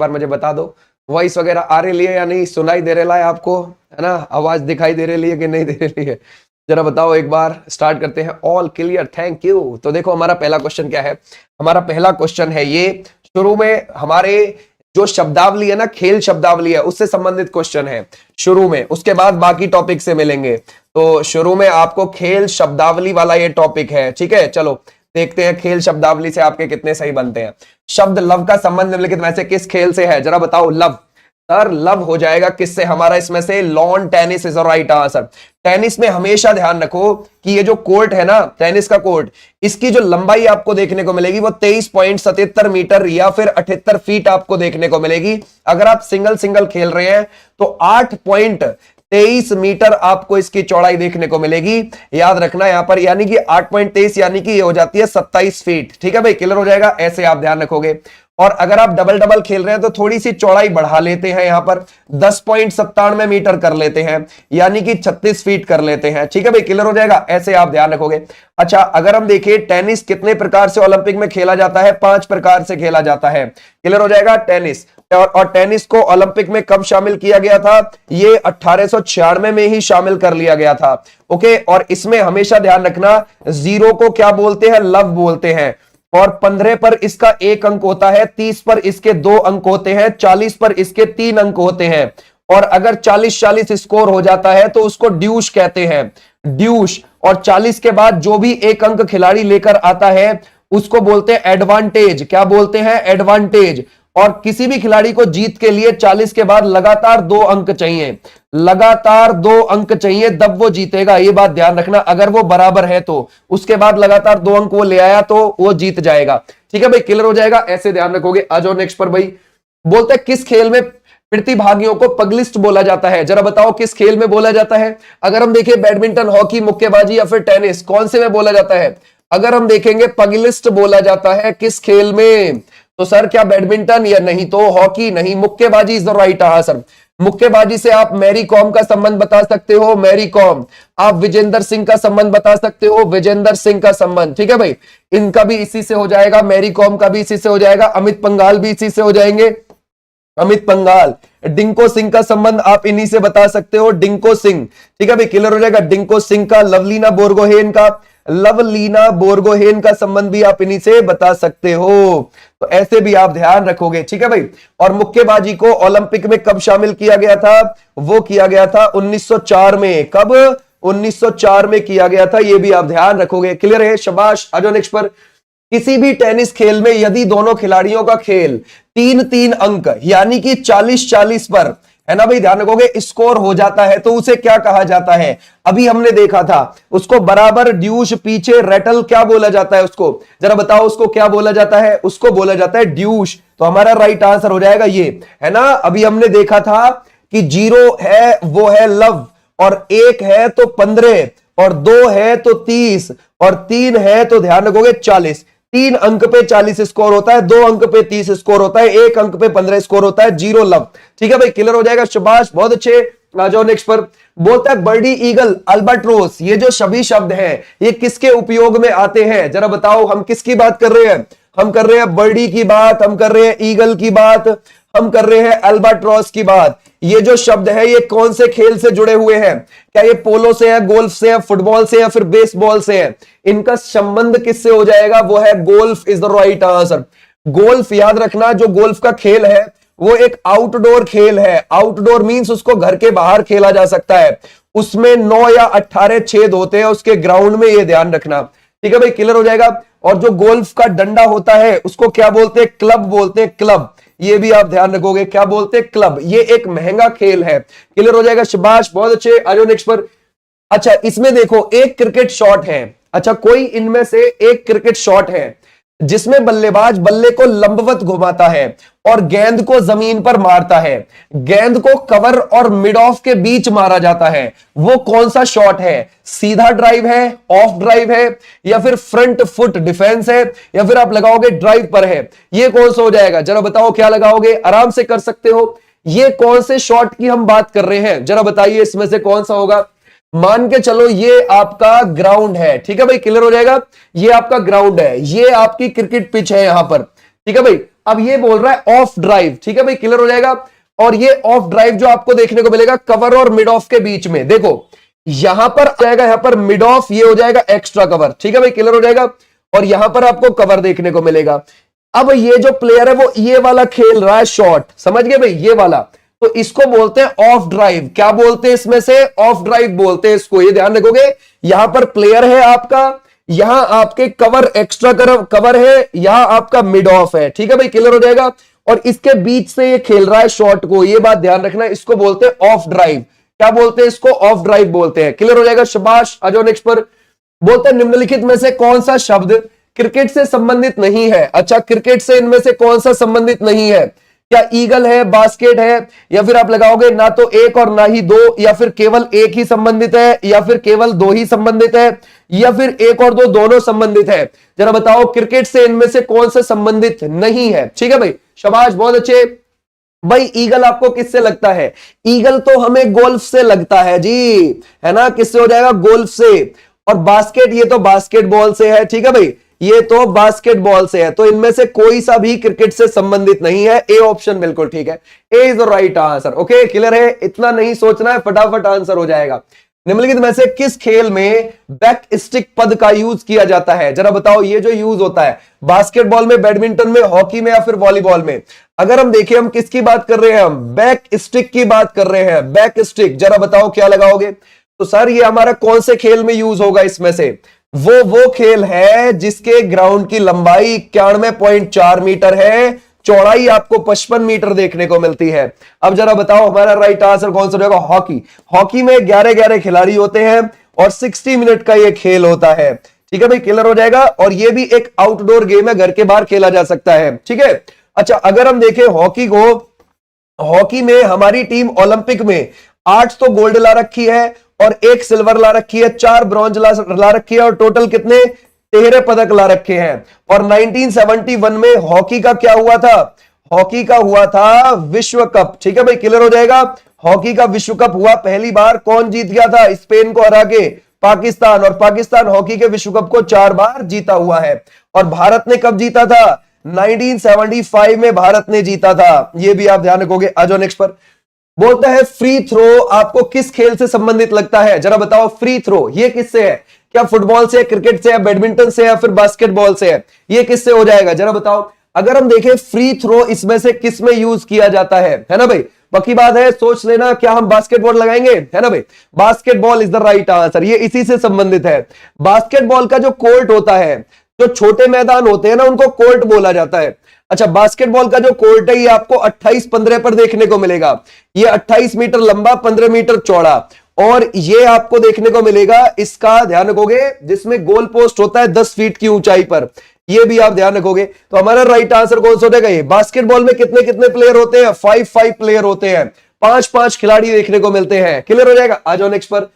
बार मुझे बता दो, वॉइस वगैरह आ रही है या नहीं, सुनाई दे रहा है आपको, है ना, आवाज दिखाई दे रही है कि नहीं दे रही है, जरा बताओ एक बार। स्टार्ट करते हैं। All clear, thank you. तो देखो हमारा पहला क्वेश्चन क्या है, हमारा पहला क्वेश्चन है ये, शुरू में हमारे जो शब्दावली है ना, खेल शब्दावली है, उससे संबंधित क्वेश्चन है शुरू में, उसके बाद बाकी टॉपिक से मिलेंगे। तो शुरू में आपको खेल शब्दावली वाला ये टॉपिक है, ठीक है। चलो देखते हैं खेल शब्दावली से आपके कितने सही बनते हैं। शब्द लव का संबंध निम्नलिखित में से किस खेल से है, जरा बताओ। लव, सर लव हो जाएगा किससे हमारा, इसमें से lawn tennis is right answer. Tennis में हमेशा ध्यान रखो कि ये जो कोर्ट है ना, टेनिस का कोर्ट, इसकी जो लंबाई आपको देखने को मिलेगी वो 23.77 मीटर या फिर 78 फीट आपको देखने को मिलेगी। अगर आप सिंगल सिंगल खेल रहे हैं तो 8.23 मीटर आपको इसकी चौड़ाई देखने को मिलेगी। याद रखना यहां पर, यानी कि 8.23 यानी कि ये हो जाती है 27 फीट। ठीक है भाई, क्लियर हो जाएगा, ऐसे आप ध्यान रखोगे। और अगर आप डबल डबल खेल रहे हैं तो थोड़ी सी चौड़ाई बढ़ा लेते हैं, यहां पर 10.97 मीटर कर लेते हैं, यानी कि 36 फीट कर लेते हैं। ठीक है भाई, क्लियर हो जाएगा, ऐसे आप ध्यान रखोगे। अच्छा, अगर हम देखें टेनिस कितने प्रकार से ओलंपिक में खेला जाता है, 5 प्रकार से खेला जाता है। क्लियर हो जाएगा टेनिस। और टेनिस को ओलंपिक में कब शामिल किया गया था, ये 1896 में ही शामिल कर लिया गया था। ओके, और इसमें हमेशा ध्यान रखना, 0 को क्या बोलते हैं, लव बोलते हैं। और 15 पर इसका 1 अंक होता है, 30 पर इसके 2 अंक होते हैं, 40 पर इसके 3 अंक होते हैं। और अगर 40-40 स्कोर हो जाता है तो उसको ड्यूश कहते हैं, ड्यूश। और 40 के बाद जो भी 1 अंक खिलाड़ी लेकर आता है उसको बोलते हैं एडवांटेज। क्या बोलते हैं, एडवांटेज। और किसी भी खिलाड़ी को जीत के लिए 40 के बाद लगातार 2 अंक चाहिए, लगातार 2 अंक चाहिए, तब वो जीतेगा। ये बात ध्यान रखना, अगर वो बराबर है तो उसके बाद लगातार 2 अंक वो ले आया तो वो जीत जाएगा। ठीक है भाई, क्लियर हो जाएगा, ऐसे ध्यान रखोगे। आ जाओ नेक्स्ट पर भाई। बोलते हैं किस खेल में प्रतिभागियों को पगलिस्ट बोला जाता है, जरा बताओ किस खेल में बोला जाता है। अगर हम देखें बैडमिंटन, हॉकी, मुक्केबाजी या फिर टेनिस, कौन से में बोला जाता है। अगर हम देखेंगे पगलिस्ट बोला जाता है किस खेल में, तो सर क्या बैडमिंटन, या नहीं तो हॉकी, नहीं, मुक्केबाजी इज द राइट आंसर। मुक्केबाजी से आप मैरी कॉम का संबंध बता सकते हो, मैरी कॉम। आप विजेंद्र सिंह का संबंध बता सकते हो, विजेंद्र सिंह का संबंध। ठीक है भाई, इनका भी इसी से हो जाएगा, मैरी कॉम का भी इसी से हो जाएगा, अमित पंघाल भी इसी से हो जाएंगे, अमित पंघाल। डिंको सिंह का संबंध आप इन्हीं से बता सकते हो, डिंको सिंह। ठीक है भाई, क्लियर हो जाएगा, डिंको सिंह का। लवलीना बोरगोहेन का, लवलीना बोरगोहेन का संबंध भी आप इन्हीं से बता सकते हो। तो ऐसे भी आप ध्यान रखोगे। ठीक है भाई। और मुक्केबाजी को ओलंपिक में कब शामिल किया गया था, वो किया गया था 1904 में। कब, 1904 में किया गया था, ये भी आप ध्यान रखोगे। क्लियर है, शाबाश। आ जाओ नेक्स्ट पर। किसी भी टेनिस खेल में यदि दोनों खिलाड़ियों का खेल 3-3 अंक यानी कि 40-40 पर, है ना भाई, ध्यान रखोगे, स्कोर हो जाता है तो उसे क्या कहा जाता है। अभी हमने देखा था उसको बराबर, ड्यूश, पीछे, रेटल, क्या बोला जाता है उसको, जरा बताओ उसको क्या बोला जाता है, उसको बोला जाता है ड्यूश। तो हमारा राइट आंसर हो जाएगा ये, है ना। अभी हमने देखा था कि 0 है वो है लव, और 1 है तो 15, और 2 है तो 30, और 3 है तो ध्यान रखोगे 40। 3 अंक पे 40 स्कोर होता है, 2 अंक पे 30 स्कोर होता है, 1 अंक पे 15 स्कोर होता है, 0 लव। ठीक है भाई, क्लियर हो जाएगा, शाबाश, बहुत अच्छे। आ जाओ नेक्स्ट पर। बोलता है बर्डी, ईगल, अल्बाट्रोस, ये जो सभी शब्द हैं ये किसके उपयोग में आते हैं, जरा बताओ। हम किसकी बात कर रहे हैं, हम कर रहे हैं बर्डी की बात, हम कर रहे हैं ईगल की बात, हम कर रहे हैं अल्बाट्रोस की बात। ये जो शब्द है ये कौन से खेल से जुड़े हुए हैं, क्या ये पोलो से है, गोल्फ से है, फुटबॉल से, या फिर बेसबॉल से है। इनका संबंध किससे हो जाएगा, वो है golf is the right answer. Golf, याद रखना, जो गोल्फ का खेल है वो एक आउटडोर खेल है। आउटडोर मींस उसको घर के बाहर खेला जा सकता है, उसमें 9 या 18 छेद होते हैं उसके ग्राउंड में, ये ध्यान रखना। ठीक है भाई, क्लियर हो जाएगा। और जो गोल्फ का डंडा होता है उसको क्या बोलते हैं, क्लब बोलते हैं, क्लब। ये भी आप ध्यान रखोगे, क्या बोलते हैं, क्लब। ये एक महंगा खेल है। क्लियर हो जाएगा, शाबाश, बहुत अच्छे। आ जाओ नेक्स्ट पर। अच्छा, इसमें देखो एक क्रिकेट शॉट है। अच्छा, कोई इनमें से एक क्रिकेट शॉट है जिसमें बल्लेबाज बल्ले को लंबवत घुमाता है और गेंद को जमीन पर मारता है। गेंद को कवर और मिड ऑफ के बीच मारा जाता है। वो कौन सा शॉट है, सीधा ड्राइव है, ऑफ ड्राइव है, या फिर फ्रंट फुट डिफेंस है, या फिर आप लगाओगे ड्राइव पर है। ये कौन सा हो जाएगा, जरा बताओ क्या लगाओगे, आराम से कर सकते हो। ये कौन से शॉट की हम बात कर रहे हैं, जरा बताइए इसमें से कौन सा होगा। मान के चलो ये आपका ग्राउंड है। ठीक है भाई, क्लियर हो जाएगा, ये आपका ग्राउंड है, ये आपकी क्रिकेट पिच है यहां पर। ठीक है भाई, अब ये बोल रहा है ऑफ ड्राइव, ठीक है भाई, क्लियर हो जाएगा। और ये ऑफ ड्राइव जो आपको देखने को मिलेगा कवर और मिड ऑफ के बीच में, देखो यहां पर आ जाएगा, यहां पर मिड ऑफ, ये हो जाएगा एक्स्ट्रा कवर, ठीक है भाई, क्लियर हो जाएगा। और यहां पर आपको कवर देखने को मिलेगा। अब ये जो प्लेयर है वो ये वाला खेल रहा है शॉट, समझ गए भाई, ये वाला, तो इसको बोलते हैं ऑफ ड्राइव। क्या बोलते हैं इसमें से? ऑफ ड्राइव बोलते हैं इसको, ये ध्यान रखोगे। यहां पर प्लेयर है आपका, यहां आपके कवर एक्स्ट्रा कवर है, यहां आपका मिड ऑफ है, ठीक है भाई, क्लियर हो जाएगा। और इसके बीच से ये खेल रहा है शॉट को, ये बात ध्यान रखना, इसको बोलते हैं ऑफ ड्राइव। क्या बोलते हैं इसको? ऑफ ड्राइव बोलते हैं, क्लियर हो जाएगा, शाबाश। आ जाओ नेक्स्ट पर। बोलते हैं निम्नलिखित में से कौन सा शब्द क्रिकेट से संबंधित नहीं है? अच्छा, क्रिकेट से इनमें से कौन सा संबंधित नहीं है? क्या ईगल है, बास्केट है, या फिर आप लगाओगे ना तो एक और ना ही दो, या फिर केवल एक ही संबंधित है, या फिर केवल दो ही संबंधित है, या फिर एक और दो दोनों संबंधित है? जरा बताओ क्रिकेट से इनमें से कौन सा संबंधित नहीं है? ठीक है भाई, शाबाश, बहुत अच्छे भाई। ईगल आपको किससे लगता है? ईगल तो हमें गोल्फ से लगता है जी, है ना, किससे हो जाएगा? गोल्फ से। और बास्केट, ये तो बास्केटबॉल से है, ठीक है भाई, ये तो बास्केटबॉल से है। तो इनमें से कोई सा भी क्रिकेट से संबंधित नहीं है। ए ऑप्शन बिल्कुल ठीक है, A is the right answer. Okay, clear है, इतना नहीं सोचना है, फटाफट आंसर हो जाएगा। निम्नलिखित में से किस खेल में बैक स्टिक पद का यूज किया जाता है? जरा बताओ, ये जो यूज होता है बास्केटबॉल में, बैडमिंटन में, हॉकी में, या फिर वॉलीबॉल में? अगर हम देखें, हम किसकी बात कर रहे हैं? हम बैक स्टिक की बात कर रहे हैं, बैक स्टिक। जरा बताओ क्या लगाओगे? तो सर ये हमारा कौन से खेल में यूज होगा? इसमें से वो खेल है जिसके ग्राउंड की लंबाई 91.4 मीटर है, चौड़ाई आपको 55 मीटर देखने को मिलती है। अब जरा बताओ हमारा राइट आंसर कौन सा रहेगा? हॉकी। हॉकी में 11 खिलाड़ी होते हैं और 60 मिनट का ये खेल होता है, ठीक है भाई, क्लियर हो जाएगा। और ये भी एक आउटडोर गेम है, घर के बाहर खेला जा सकता है, ठीक है। अच्छा, अगर हम देखें हॉकी को, हॉकी में हमारी टीम ओलंपिक में 8 तो गोल्ड ला रखी है और 1 सिल्वर ला रखी है, 4 ब्रॉन्ज ला रखी है, और टोटल कितने? 13 पदक ला रखे हैं। और 1971 में हॉकी का क्या हुआ था? हॉकी का हुआ था विश्व कप, ठीक है भाई, क्लियर हो जाएगा। हॉकी का विश्व कप हुआ पहली बार, कौन जीत गया था? स्पेन को हरा के पाकिस्तान। और पाकिस्तान हॉकी के विश्व कप को 4 बार जीता हुआ है। और भारत ने कब जीता था? 1975 में भारत ने जीता था, यह भी आप ध्यान रखोगे। आ जाओ नेक्स्ट पर। बोलता है फ्री थ्रो आपको किस खेल से संबंधित लगता है? जरा बताओ, फ्री थ्रो ये किससे है? क्या फुटबॉल से, क्रिकेट से, बैडमिंटन से, या फिर बास्केटबॉल से है? ये किससे हो जाएगा? जरा बताओ। अगर हम देखें फ्री थ्रो इसमें से किस में यूज किया जाता है ना भाई? पक्की बात है, सोच लेना, क्या हम बास्केटबॉल लगाएंगे? है ना भाई, basketball is the right answer, ये इसी से संबंधित है। बास्केटबॉल का जो कोर्ट होता है, जो छोटे मैदान होते हैं ना, उनको कोर्ट बोला जाता है। अच्छा, बास्केटबॉल का जो कोर्ट है ये आपको 28-15 पर देखने को मिलेगा। ये 28 मीटर लंबा, 15 मीटर चौड़ा, और ये आपको देखने को मिलेगा, इसका ध्यान रखोगे, जिसमें गोल पोस्ट होता है 10 फीट की ऊंचाई पर, ये भी आप ध्यान रखोगे। तो हमारा राइट आंसर कौन सा हो जाएगा? ये बास्केटबॉल में कितने कितने प्लेयर होते हैं? 5 प्लेयर होते हैं, 5 खिलाड़ी देखने को मिलते हैं, क्लियर हो जाएगा। आ जाओ नेक्स्ट पर।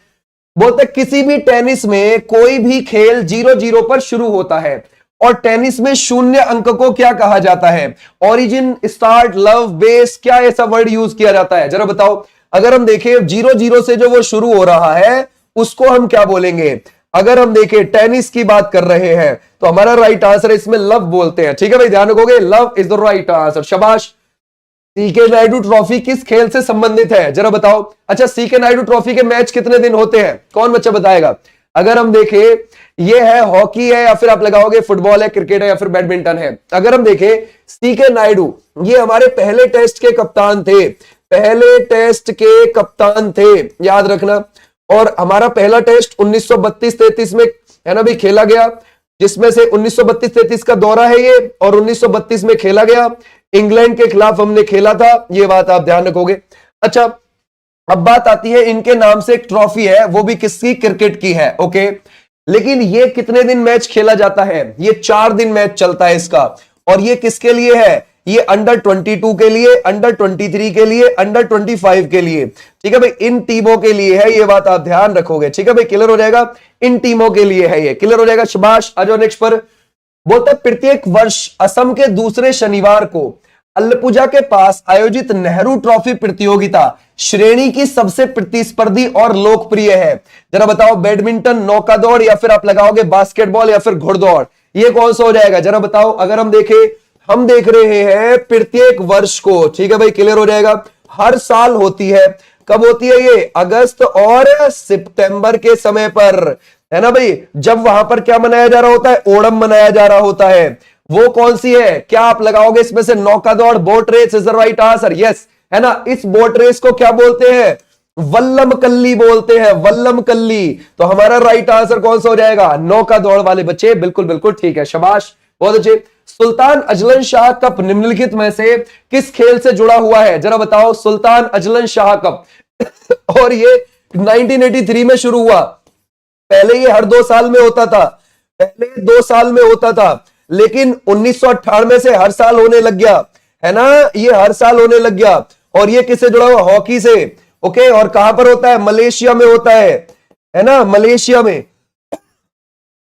बोलते किसी भी टेनिस में कोई भी खेल 0-0 पर शुरू होता है, और टेनिस में 0 अंक को क्या कहा जाता है? ओरिजिन, स्टार्ट, लव, बेस, क्या ऐसा वर्ड यूज किया जाता है? जरा बताओ। अगर हम देखें 0-0 से जो वो शुरू हो रहा है उसको हम क्या बोलेंगे? अगर हम देखें टेनिस की बात कर रहे हैं तो हमारा राइट आंसर इसमें लव बोलते हैं, ठीक है भाई, ध्यान रखोगे, love is the right answer, शाबाश। सीके नायडू ट्रॉफी किस खेल से संबंधित है? जरा बताओ। अच्छा, सीके नायडू ट्रॉफी के मैच कितने दिन होते हैं? कौन बच्चा बताएगा? अगर हम देखें, ये है हॉकी है, या फिर आप लगाओगे फुटबॉल है, क्रिकेट है, या फिर बैडमिंटन है। अगर हम देखें, सीके नायडू ये हमारे पहले टेस्ट के कप्तान थे, पहले टेस्ट के कप्तान थे, याद रखना। और हमारा पहला टेस्ट 1932-33 में, है ना भाई, खेला गया, जिसमें से 1932-33 का दौरा है ये, और 1932 में खेला गया, इंग्लैंड के खिलाफ हमने खेला था, ये बात आप ध्यान रखोगे। अच्छा, अब बात आती है, इनके नाम से एक ट्रॉफी है, वो भी किसकी? क्रिकेट की है, ओके। लेकिन ये कितने दिन मैच खेला जाता है? ये 4 दिन मैच चलता है इसका। और ये किसके लिए है? ये अंडर 22 के लिए, अंडर 23 के लिए, अंडर 25 के लिए, ठीक है भाई, इन टीमों के लिए है, ये बात आप ध्यान रखोगे, ठीक है भाई, क्लियर हो जाएगा, इन टीमों के लिए है ये, क्लियर हो जाएगा, शाबाश। आ जाओ नेक्स्ट पर। बोलते प्रत्येक वर्ष असम के दूसरे शनिवार को अल्लपुजा के पास आयोजित नेहरू ट्रॉफी प्रतियोगिता श्रेणी की सबसे प्रतिस्पर्धी और लोकप्रिय है। जरा बताओ, बैडमिंटन, नौका दौड़, या फिर आप लगाओगे बास्केटबॉल, या फिर घुड़दौड़, ये कौन सा हो जाएगा? जरा बताओ। अगर हम देखें हम देख रहे हैं प्रत्येक वर्ष को, ठीक है भाई, क्लियर हो जाएगा। हर साल होती है, कब होती है ये? अगस्त और सितंबर के समय पर, है ना भाई, जब वहां पर क्या मनाया जा रहा होता है? ओणम मनाया जा रहा होता है। वो कौन सी है? क्या आप लगाओगे इसमें से? नौका दौड़, boat race is the right answer, yes, है ना। इस बोट रेस को क्या बोलते हैं? वल्लम कल्ली बोलते हैं, वल्लम कल्ली। तो हमारा राइट आंसर कौन सा हो जाएगा? नौका दौड़ वाले बच्चे, बिल्कुल बिल्कुल ठीक है, शाबाश, बहुत अच्छे। सुल्तान अजलन शाह कप निम्नलिखित में से किस खेल से जुड़ा हुआ है? जरा बताओ। सुल्तान अजलन शाह कप और ये 1983 में शुरू हुआ। पहले ये हर 2 साल में होता था, पहले 2 साल में होता था, लेकिन 1998 से हर साल होने लग गया, है ना, ये हर साल होने लग गया। और ये किससे जुड़ा हुआ? हॉकी से। ओके, और कहां पर होता है? मलेशिया में होता है ना, मलेशिया में। तो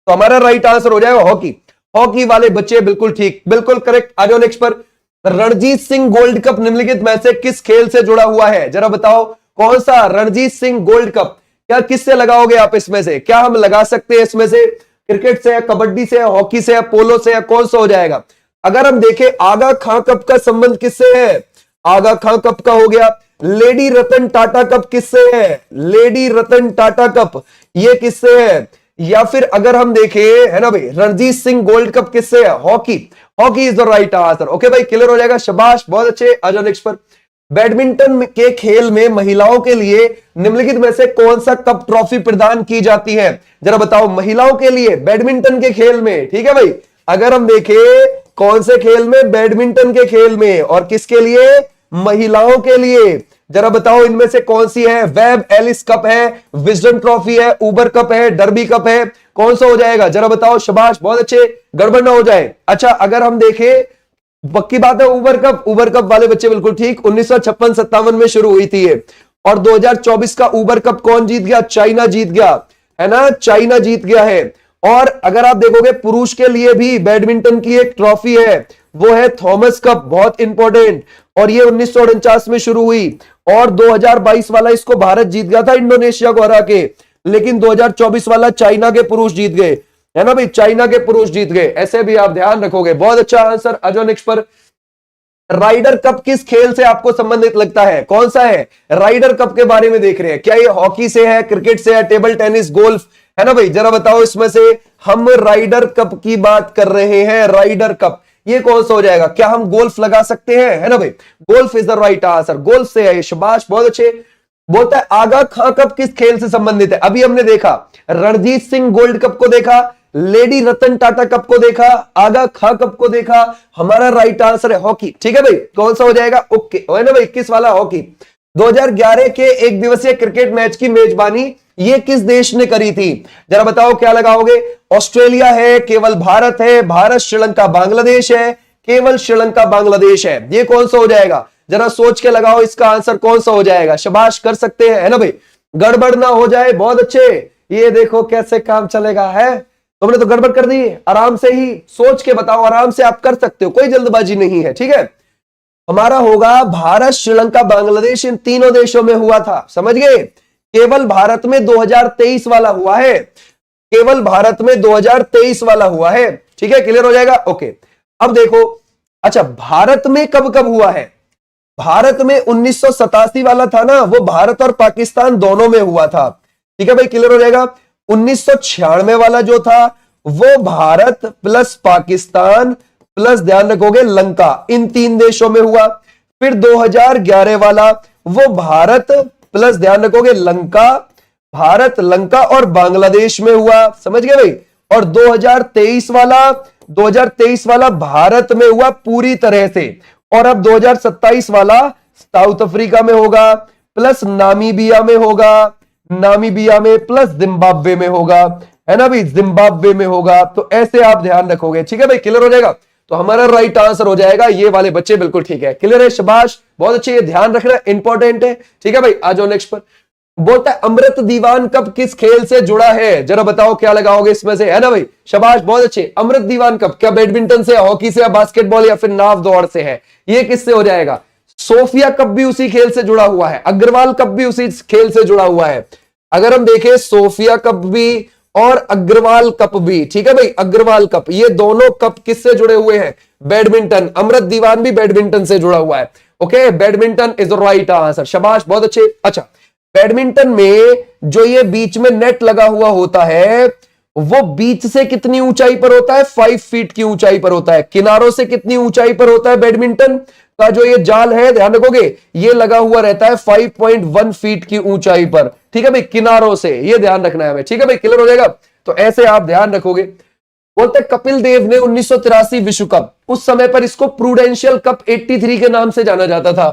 हमारा राइट आंसर हो जाएगा हॉकी। हॉकी वाले बच्चे बिल्कुल ठीक, बिल्कुल करेक्ट। आ जाओ नेक्स्ट पर। रणजीत सिंह गोल्ड कप निम्नलिखित में से किस खेल से जुड़ा हुआ है? जरा बताओ कौन सा? रणजीत सिंह गोल्ड कप क्या किससे लगाओगे आप? इसमें से क्या हम लगा सकते हैं? इसमें से क्रिकेट से, कबड्डी से, हॉकी से, पोलो से, कौन सा हो जाएगा? अगर हम देखें, आगा खां कप का संबंध किससे है? आगा खां कप का हो गया। लेडी रतन टाटा कप किससे है? लेडी रतन टाटा कप ये किससे है? या फिर अगर हम देखें, है ना भाई, रणजीत सिंह गोल्ड कप किससे है? Hockey. Hockey is the right answer. Okay भाई, क्लियर हो जाएगा, शाबाश, बहुत अच्छे। आ जाओ नेक्स्ट पर। बैडमिंटन के खेल में महिलाओं के लिए निम्नलिखित में से कौन सा कप ट्रॉफी प्रदान की जाती है? जरा बताओ। महिलाओं के लिए बैडमिंटन के खेल में, ठीक है भाई, अगर हम देखें कौन से खेल में? बैडमिंटन के खेल में। और किसके लिए? महिलाओं के लिए। जरा बताओ इनमें से कौन सी है? वेब एलिस कप है, विजडम ट्रॉफी है, उबर कप है, डर्बी कप है, कौन सा हो जाएगा? जरा बताओ, शाबाश, बहुत अच्छे, गड़बड़ ना हो जाए। अच्छा, अगर हम देखें, पक्की बात है, उबर कप। उबर कप वाले बच्चे बिल्कुल ठीक, 1956-57 में शुरू हुई थी ये। और 2024 का उबर कप कौन जीत गया? चाइना जीत गया, है ना, चाइना जीत गया है। और अगर आप देखोगे, पुरुष के लिए भी बैडमिंटन की एक ट्रॉफी है, वो है थॉमस कप, बहुत इंपॉर्टेंट। और ये 1949 में शुरू हुई। और 2022 वाला इसको भारत जीत गया था इंडोनेशिया को हरा के, लेकिन 2024 वाला चाइना के पुरुष जीत गए, है ना भाई, चाइना के पुरुष जीत गए। ऐसे भी आप ध्यान रखोगे, बहुत अच्छा आंसर। आ जाओ नेक्स्ट पर। राइडर कप किस खेल से आपको संबंधित लगता है? कौन सा है? राइडर कप के बारे में देख रहे हैं, क्या ये हॉकी से है, क्रिकेट से है, टेबल टेनिस, गोल्फ, है ना भाई, जरा बताओ इसमें से। हम राइडर कप की बात कर रहे हैं, राइडर कप, ये कौन सा हो जाएगा? क्या हम गोल्फ लगा सकते हैं? है ना भाई, golf is the right answer, golf से है, शाबाश, बहुत अच्छे। बोलता है आगा खां कप किस खेल से संबंधित है? अभी हमने देखा रणजीत सिंह गोल्ड कप को देखा, लेडी रतन टाटा कप को देखा, आगा खां कप को देखा। हमारा राइट आंसर है हॉकी, ठीक है भाई, कौन सा हो जाएगा? ओके, है ना भाई, 21 वाला हॉकी। 2011 के एक दिवसीय क्रिकेट मैच की मेजबानी ये किस देश ने करी थी? जरा बताओ, क्या लगाओगे? ऑस्ट्रेलिया है, केवल भारत है, भारत, श्रीलंका, बांग्लादेश है, केवल श्रीलंका, बांग्लादेश है, ये कौन सा हो जाएगा? जरा सोच के लगाओ, इसका आंसर कौन सा हो जाएगा? शाबाश, कर सकते हैं, है ना भाई, गड़बड़ ना हो जाए, बहुत अच्छे। ये देखो कैसे काम चलेगा, है, तुमने तो गड़बड़ कर दी, आराम से ही सोच के बताओ, आराम से आप कर सकते हो, कोई जल्दबाजी नहीं है, ठीक है। हमारा होगा भारत, श्रीलंका, बांग्लादेश, इन तीनों देशों में हुआ था, समझ गए। केवल भारत में 2023 वाला हुआ है, केवल भारत में 2023 वाला हुआ है, ठीक है, क्लियर हो जाएगा। ओके, अब देखो, अच्छा भारत में कब कब हुआ है? भारत में 1987 वाला था ना, वो भारत और पाकिस्तान दोनों में हुआ था, ठीक है भाई, क्लियर हो जाएगा। 1996 वाला जो था वो भारत प्लस पाकिस्तान प्लस, ध्यान रखोगे, लंका, इन 3 देशों में हुआ। फिर 2011 वाला वो भारत प्लस, ध्यान रखोगे, लंका, भारत, लंका और बांग्लादेश में हुआ, समझ गए भाई। और 2023 वाला भारत में हुआ पूरी तरह से। और अब 2027 वाला साउथ अफ्रीका में होगा, प्लस नामीबिया में होगा, नामीबिया में प्लस जिम्बाब्वे में होगा, है ना भाई, जिम्बाब्वे में होगा। तो ऐसे आप ध्यान रखोगे, ठीक है भाई, क्लियर हो जाएगा। तो हमारा राइट आंसर हो जाएगा ये वाले बच्चे, बिल्कुल ठीक है, क्लियर है, शाबाश, बहुत अच्छे, ये ध्यान रखना इंपॉर्टेंट है, ठीक है भाई। आ जाओ नेक्स्ट पर। बोलता है अमृत दीवान कप किस खेल से जुड़ा है? जरा बताओ, क्या लगाओगे इसमें से, है ना भाई, शाबाश, बहुत अच्छे। अमृत दीवान कप क्या बैडमिंटन से, हॉकी से, बास्केटबॉल या फिर नाव दौड़ से है? ये किससे हो जाएगा? सोफिया कप भी उसी खेल से जुड़ा हुआ है, अग्रवाल कप भी उसी खेल से जुड़ा हुआ है। अगर हम देखें, सोफिया कप भी और अग्रवाल कप भी, ठीक है भाई, अग्रवाल कप। ये दोनों कप किससे जुड़े हुए हैं? बैडमिंटन। अमृत दीवान भी बैडमिंटन से जुड़ा हुआ है। Okay, badminton is the right answer. शाबाश, बहुत अच्छे। अच्छा, बैडमिंटन में जो ये बीच में नेट लगा हुआ होता है वो बीच से कितनी ऊंचाई पर होता है? 5 फीट की ऊंचाई पर होता है। किनारों से कितनी ऊंचाई पर होता है? बैडमिंटन का जो ये जाल है, ध्यान रखोगे, ये लगा हुआ रहता है 5.1 फीट की ऊंचाई पर, ठीक है भाई, किनारों से। ये ध्यान रखना है हमें, ठीक है भाई, क्लियर हो जाएगा। तो ऐसे आप ध्यान रखोगे। बोलते कपिल देव ने 1983 विश्व कप, उस समय पर इसको प्रूडेंशियल कप 83 के नाम से जाना जाता था।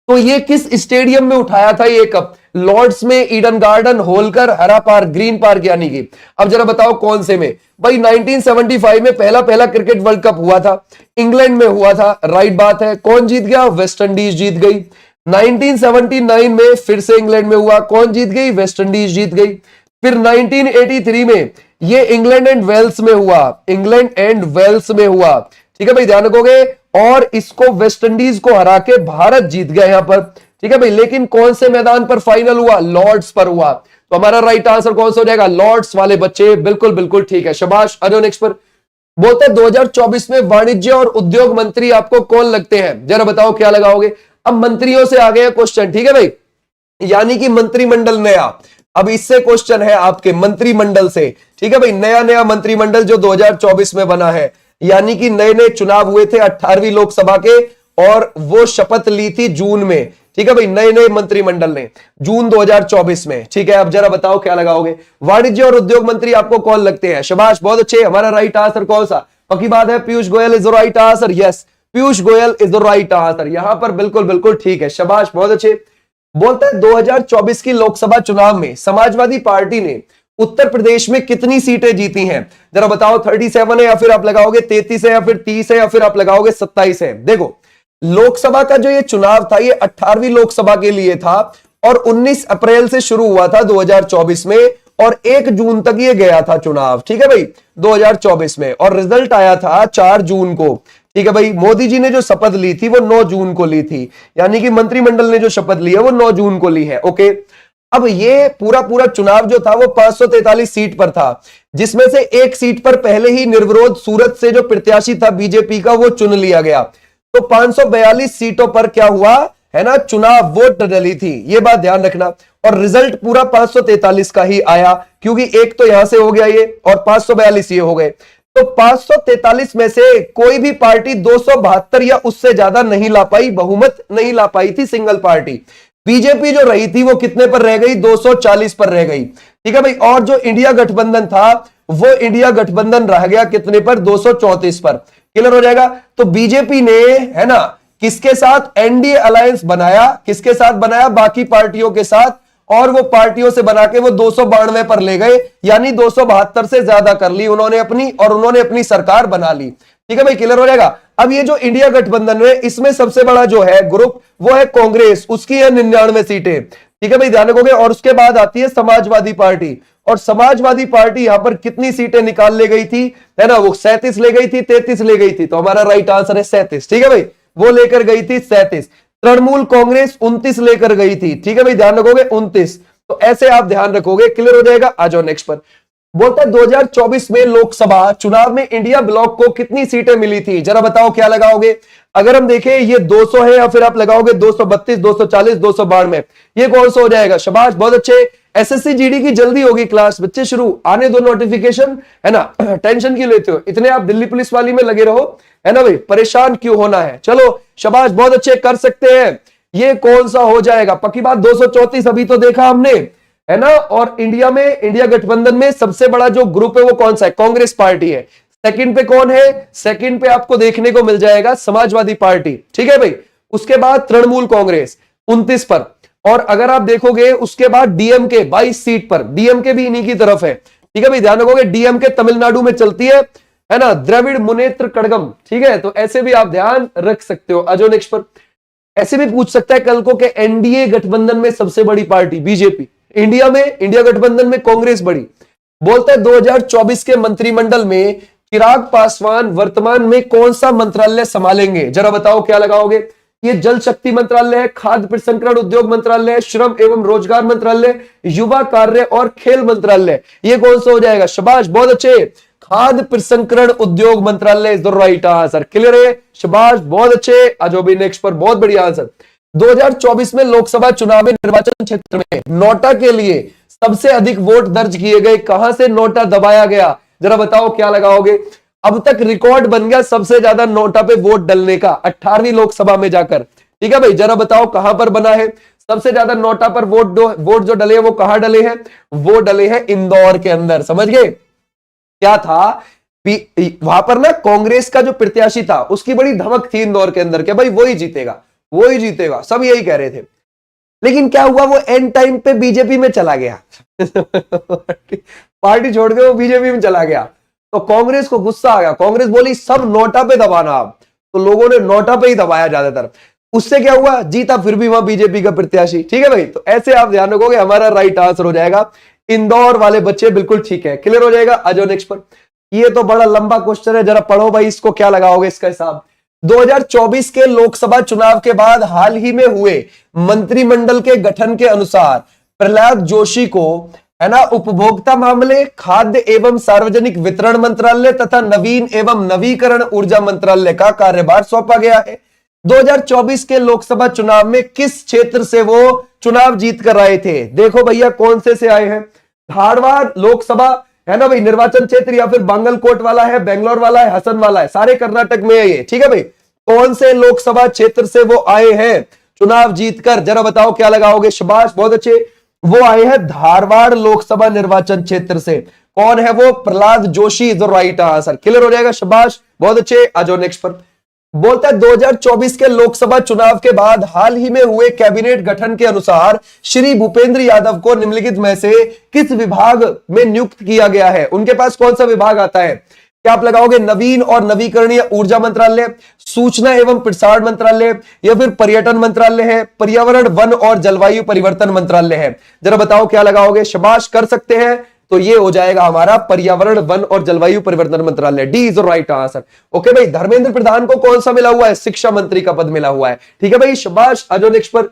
तो ये किस स्टेडियम में उठाया था ये कप? लॉर्ड्स में, ईडन गार्डन, होलकर, हरा पार्क, ग्रीन पार्क यानी कि। अब जरा बताओ कौन से में? भाई 1975 में पहला क्रिकेट वर्ल्ड कप हुआ था, इंग्लैंड में हुआ था, राइट बात है। कौन जीत गया? वेस्ट इंडीज जीत गई। 1979 में फिर से इंग्लैंड में हुआ, कौन जीत गई? वेस्ट इंडीज जीत गई। फिर 1983 में ये इंग्लैंड एंड वेल्स में हुआ, इंग्लैंड एंड वेल्स में हुआ, ठीक है भाई, ध्यान रखोगे। और इसको वेस्ट इंडीज को हरा के भारत जीत गया यहां पर, ठीक है भाई। लेकिन कौन से मैदान पर फाइनल हुआ? लॉर्ड्स पर हुआ। तो हमारा राइट आंसर कौन सा हो जाएगा? लॉर्ड्स वाले बच्चे, बिल्कुल बिल्कुल ठीक है, शाबाश। आ जाओ नेक्स्ट पर। बोलते हैं 2024 में वाणिज्य और उद्योग मंत्री आपको कौन लगते हैं? जरा बताओ क्या लगाओगे। अब मंत्रियों से आ गया क्वेश्चन, ठीक है भाई, यानी कि मंत्रिमंडल नया। अब इससे क्वेश्चन है आपके मंत्रिमंडल से, ठीक है भाई, नया नया मंत्रिमंडल जो 2024 में बना है, यानी कि नए नए चुनाव हुए थे 18वीं लोकसभा के, और वो शपथ ली थी जून में, ठीक है भाई, नए नए मंत्रिमंडल ने जून 2024 में, ठीक है। अब जरा बताओ क्या लगाओगे। वाणिज्य और उद्योग मंत्री आपको कौन लगते हैं? शाबाश, बहुत अच्छे। हमारा राइट आंसर कौन सा? पक्की बात है, Piyush Goyal is the right answer. Yes, Piyush Goyal is the right answer, यहां पर बिल्कुल बिल्कुल ठीक है, शाबाश, बहुत अच्छे। बोलते हैं 2024 की लोकसभा चुनाव में समाजवादी पार्टी ने उत्तर प्रदेश में कितनी सीटें जीती हैं? जरा बताओ। 37 है, या फिर आप लगाओगे 33 है, या फिर 30 है, या फिर आप लगाओगे 27 है? देखो, लोकसभा का जो ये चुनाव था ये 18वीं लोकसभा के लिए था, और 19 अप्रैल से शुरू हुआ था 2024 में, और 1 जून तक ये गया था चुनाव, ठीक है भाई, 2024 में। और रिजल्ट आया था 4 जून को, ठीक है भाई। मोदी जी ने जो शपथ ली थी वो 9 जून को ली थी, यानी कि मंत्रिमंडल ने जो शपथ ली है वो 9 जून को ली है। ओके, अब ये पूरा चुनाव जो था वो 543 सीट पर था, जिसमें से एक सीट पर पहले ही निर्विरोध सूरत से जो प्रत्याशी था बीजेपी का वो चुन लिया गया। तो 542 सीटों पर क्या हुआ है ना, चुनाव वोट डली थी, ये बात ध्यान रखना। और रिजल्ट पूरा 543 का ही आया, क्योंकि एक तो यहां से हो गया ये, और 542 ये हो गए। तो 543 में से कोई भी पार्टी 272 या उससे ज्यादा नहीं ला पाई, बहुमत नहीं ला पाई थी सिंगल पार्टी। बीजेपी जो रही थी वो कितने पर रह गई? 240 पर रह गई, ठीक है भाई। और जो इंडिया गठबंधन था वो इंडिया गठबंधन रह गया कितने पर? 234 पर। क्लियर हो जाएगा। तो बीजेपी ने, है ना, किसके साथ एनडीए अलायंस बनाया? किसके साथ बनाया? बाकी पार्टियों के साथ। और वो पार्टियों से बना के वो 292 पर ले गए, यानी 272 से ज्यादा कर ली उन्होंने अपनी, और उन्होंने अपनी सरकार बना ली, ठीक है भाई, क्लियर हो जाएगा। अब ये जो इंडिया गठबंधन है इसमें सबसे बड़ा जो है ग्रुप वो है कांग्रेस, उसकी है 99 सीटें, ठीक है भाई, ध्यान रखोगे। और उसके बाद आती है समाजवादी पार्टी, और समाजवादी पार्टी यहां पर कितनी सीटें निकाल ले गई थी, है ना, वो 37 ले गई थी, 33 ले गई थी। तो हमारा राइट आंसर है 37, ठीक है भाई, वो लेकर गई थी 37। तृणमूल कांग्रेस 29 लेकर गई थी, ठीक है भाई, ध्यान रखोगे 29। तो ऐसे आप ध्यान रखोगे, क्लियर हो जाएगा। आ जाओ नेक्स्ट पर। बोलता है 2024 में लोकसभा चुनाव में इंडिया ब्लॉक को कितनी सीटें मिली थी? जरा बताओ क्या लगाओगे। अगर हम देखें ये 200 है, या फिर आप लगाओगे 232, 240, 292, ये कौन सा हो जाएगा? शाबाश, बहुत अच्छे। एसएससी जीडी की जल्दी होगी क्लास, बच्चे शुरू आने दो नोटिफिकेशन, है ना, टेंशन क्यों लेते हो इतने? आप दिल्ली पुलिस वाली में लगे रहो, है ना भाई, परेशान क्यों होना है। चलो शाबाश, बहुत अच्छे, कर सकते हैं। ये कौन सा हो जाएगा? पक्की बात 234 अभी तो देखा हमने, है ना। और इंडिया में, इंडिया गठबंधन में सबसे बड़ा जो ग्रुप है वो कौन सा है? कांग्रेस पार्टी है। सेकंड पे कौन है? सेकंड पे आपको देखने को मिल जाएगा समाजवादी पार्टी, ठीक है भाई। उसके बाद तृणमूल कांग्रेस 29 पर, और अगर आप देखोगे उसके बाद डीएमके 22 सीट पर, डीएमके भी इन्हीं की तरफ है, ठीक है भाई, ध्यान रखोगे। डीएमके तमिलनाडु में चलती है ना, द्रविड़ मुनेत्र कड़गम, ठीक है। तो ऐसे भी आप ध्यान रख सकते हो। अजो नेक्स्ट पर। ऐसे भी पूछ सकता है कल को कि एनडीए गठबंधन में सबसे बड़ी पार्टी बीजेपी, इंडिया में, इंडिया गठबंधन में कांग्रेस बड़ी। बोलता है 2024 के मंत्रिमंडल में चिराग पासवान वर्तमान में कौन सा मंत्रालय संभालेंगे? जरा बताओ क्या लगाओगे। ये जल शक्ति मंत्रालय है, खाद्य प्रसंस्करण उद्योग मंत्रालय है, श्रम एवं रोजगार मंत्रालय, युवा कार्य और खेल मंत्रालय। ये कौन सा हो जाएगा? शाबाश, बहुत अच्छे, खाद्य प्रसंस्करण उद्योग मंत्रालय is the right answer. Clear है? शाबाश, बहुत अच्छे। आज भी नेक्स्ट पर बहुत बढ़िया आंसर। 2024 में लोकसभा चुनाव में निर्वाचन क्षेत्र में नोटा के लिए सबसे अधिक वोट दर्ज किए गए। कहां से नोटा दबाया गया? जरा बताओ क्या लगाओगे? अब तक रिकॉर्ड बन गया सबसे ज्यादा नोटा पे वोट डलने का 18वीं लोकसभा में जाकर। ठीक है भाई, जरा बताओ कहां पर बना है सबसे ज्यादा नोटा पर वोट जो डले हैं वो कहां डले हैं? वो डले हैं इंदौर के अंदर। समझ गए? क्या था वहां पर ना, कांग्रेस का जो प्रत्याशी था उसकी बड़ी धमक थी इंदौर के अंदर कि भाई वही जीतेगा, वही जीतेगा, सब यही कह रहे थे। लेकिन क्या हुआ, वो एंड टाइम पे बीजेपी में चला गया पार्टी छोड़ के वो बीजेपी में चला गया। तो कांग्रेस को गुस्सा आ गया, कांग्रेस बोली सब नोटा पे दबाना आप। तो लोगों ने नोटा पे ही दबाया ज्यादातर। उससे क्या हुआ, जीता फिर भी वहां बीजेपी का प्रत्याशी। ठीक है भाई, तो ऐसे आप ध्यान रखोगे, हमारा राइट आंसर हो जाएगा इंदौर वाले बच्चे, बिल्कुल ठीक है। क्लियर हो जाएगा? आ जाओ नेक्स्ट पर। ये तो बड़ा लंबा क्वेश्चन है, जरा पढ़ो भाई इसको, क्या लगाओगे इसका हिसाब। 2024 के लोकसभा चुनाव के बाद हाल ही में हुए मंत्रिमंडल के गठन के अनुसार प्रहलाद जोशी को, है ना, उपभोक्ता मामले, खाद्य एवं सार्वजनिक वितरण मंत्रालय तथा नवीन एवं नवीकरण ऊर्जा मंत्रालय का कार्यभार सौंपा गया है। 2024 के लोकसभा चुनाव में किस क्षेत्र से वो चुनाव जीत कर आए थे? देखो भैया कौन से आए हैं। धारवाड़ लोकसभा, है ना भाई, निर्वाचन क्षेत्र, या फिर बांगलकोट वाला है, बेंगलोर वाला है, हसन वाला है, सारे कर्नाटक में है ये। ठीक है भाई, कौन से लोकसभा क्षेत्र से वो आए हैं चुनाव जीतकर? जरा बताओ क्या लगाओगे? शाबाश, बहुत अच्छे। वो आए हैं धारवाड़ लोकसभा निर्वाचन क्षेत्र से। कौन है वो? Prahlad Joshi is the right answer. Clear हो जाएगा? शाबाश, बहुत अच्छे। आ जाओ नेक्स्ट पर। बोलता है 2024 के लोकसभा चुनाव के बाद हाल ही में हुए कैबिनेट गठन के अनुसार श्री भूपेंद्र यादव को निम्नलिखित में से किस विभाग में नियुक्त किया गया है? उनके पास कौन सा विभाग आता है? क्या आप लगाओगे? नवीन और नवीकरणीय ऊर्जा मंत्रालय, सूचना एवं प्रसारण मंत्रालय, या फिर पर्यटन मंत्रालय है, पर्यावरण वन और जलवायु परिवर्तन मंत्रालय है? जरा बताओ क्या लगाओगे? शाबाश, कर सकते हैं। तो ये हो जाएगा हमारा पर्यावरण वन और जलवायु परिवर्तन मंत्रालय। D is the right answer. Okay भाई, धर्मेंद्र प्रधान को कौन सा मिला हुआ है? शिक्षा मंत्री का पद मिला हुआ है। ठीक है भाई, शाबाश। आ जाओ नेक्स्ट पर।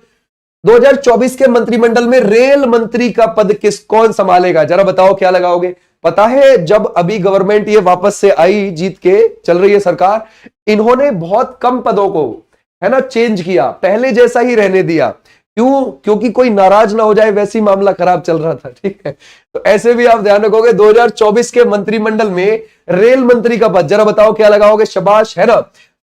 2024 के मंत्रिमंडल में रेल मंत्री का पद कौन संभालेगा? जरा बताओ क्या लगाओगे? पता है, जब अभी गवर्नमेंट ये वापस से आई, जीत के चल रही है सरकार, इन्होंने बहुत कम पदों को, है ना, चेंज किया, पहले जैसा ही रहने दिया। क्यों? क्योंकि कोई नाराज ना हो जाए, वैसी मामला खराब चल रहा था। ठीक है, तो ऐसे भी आप ध्यान रखोगे। 2024 के मंत्रिमंडल में रेल मंत्री का पद, जरा बताओ क्या लगाओगे? शाबाश, है ना,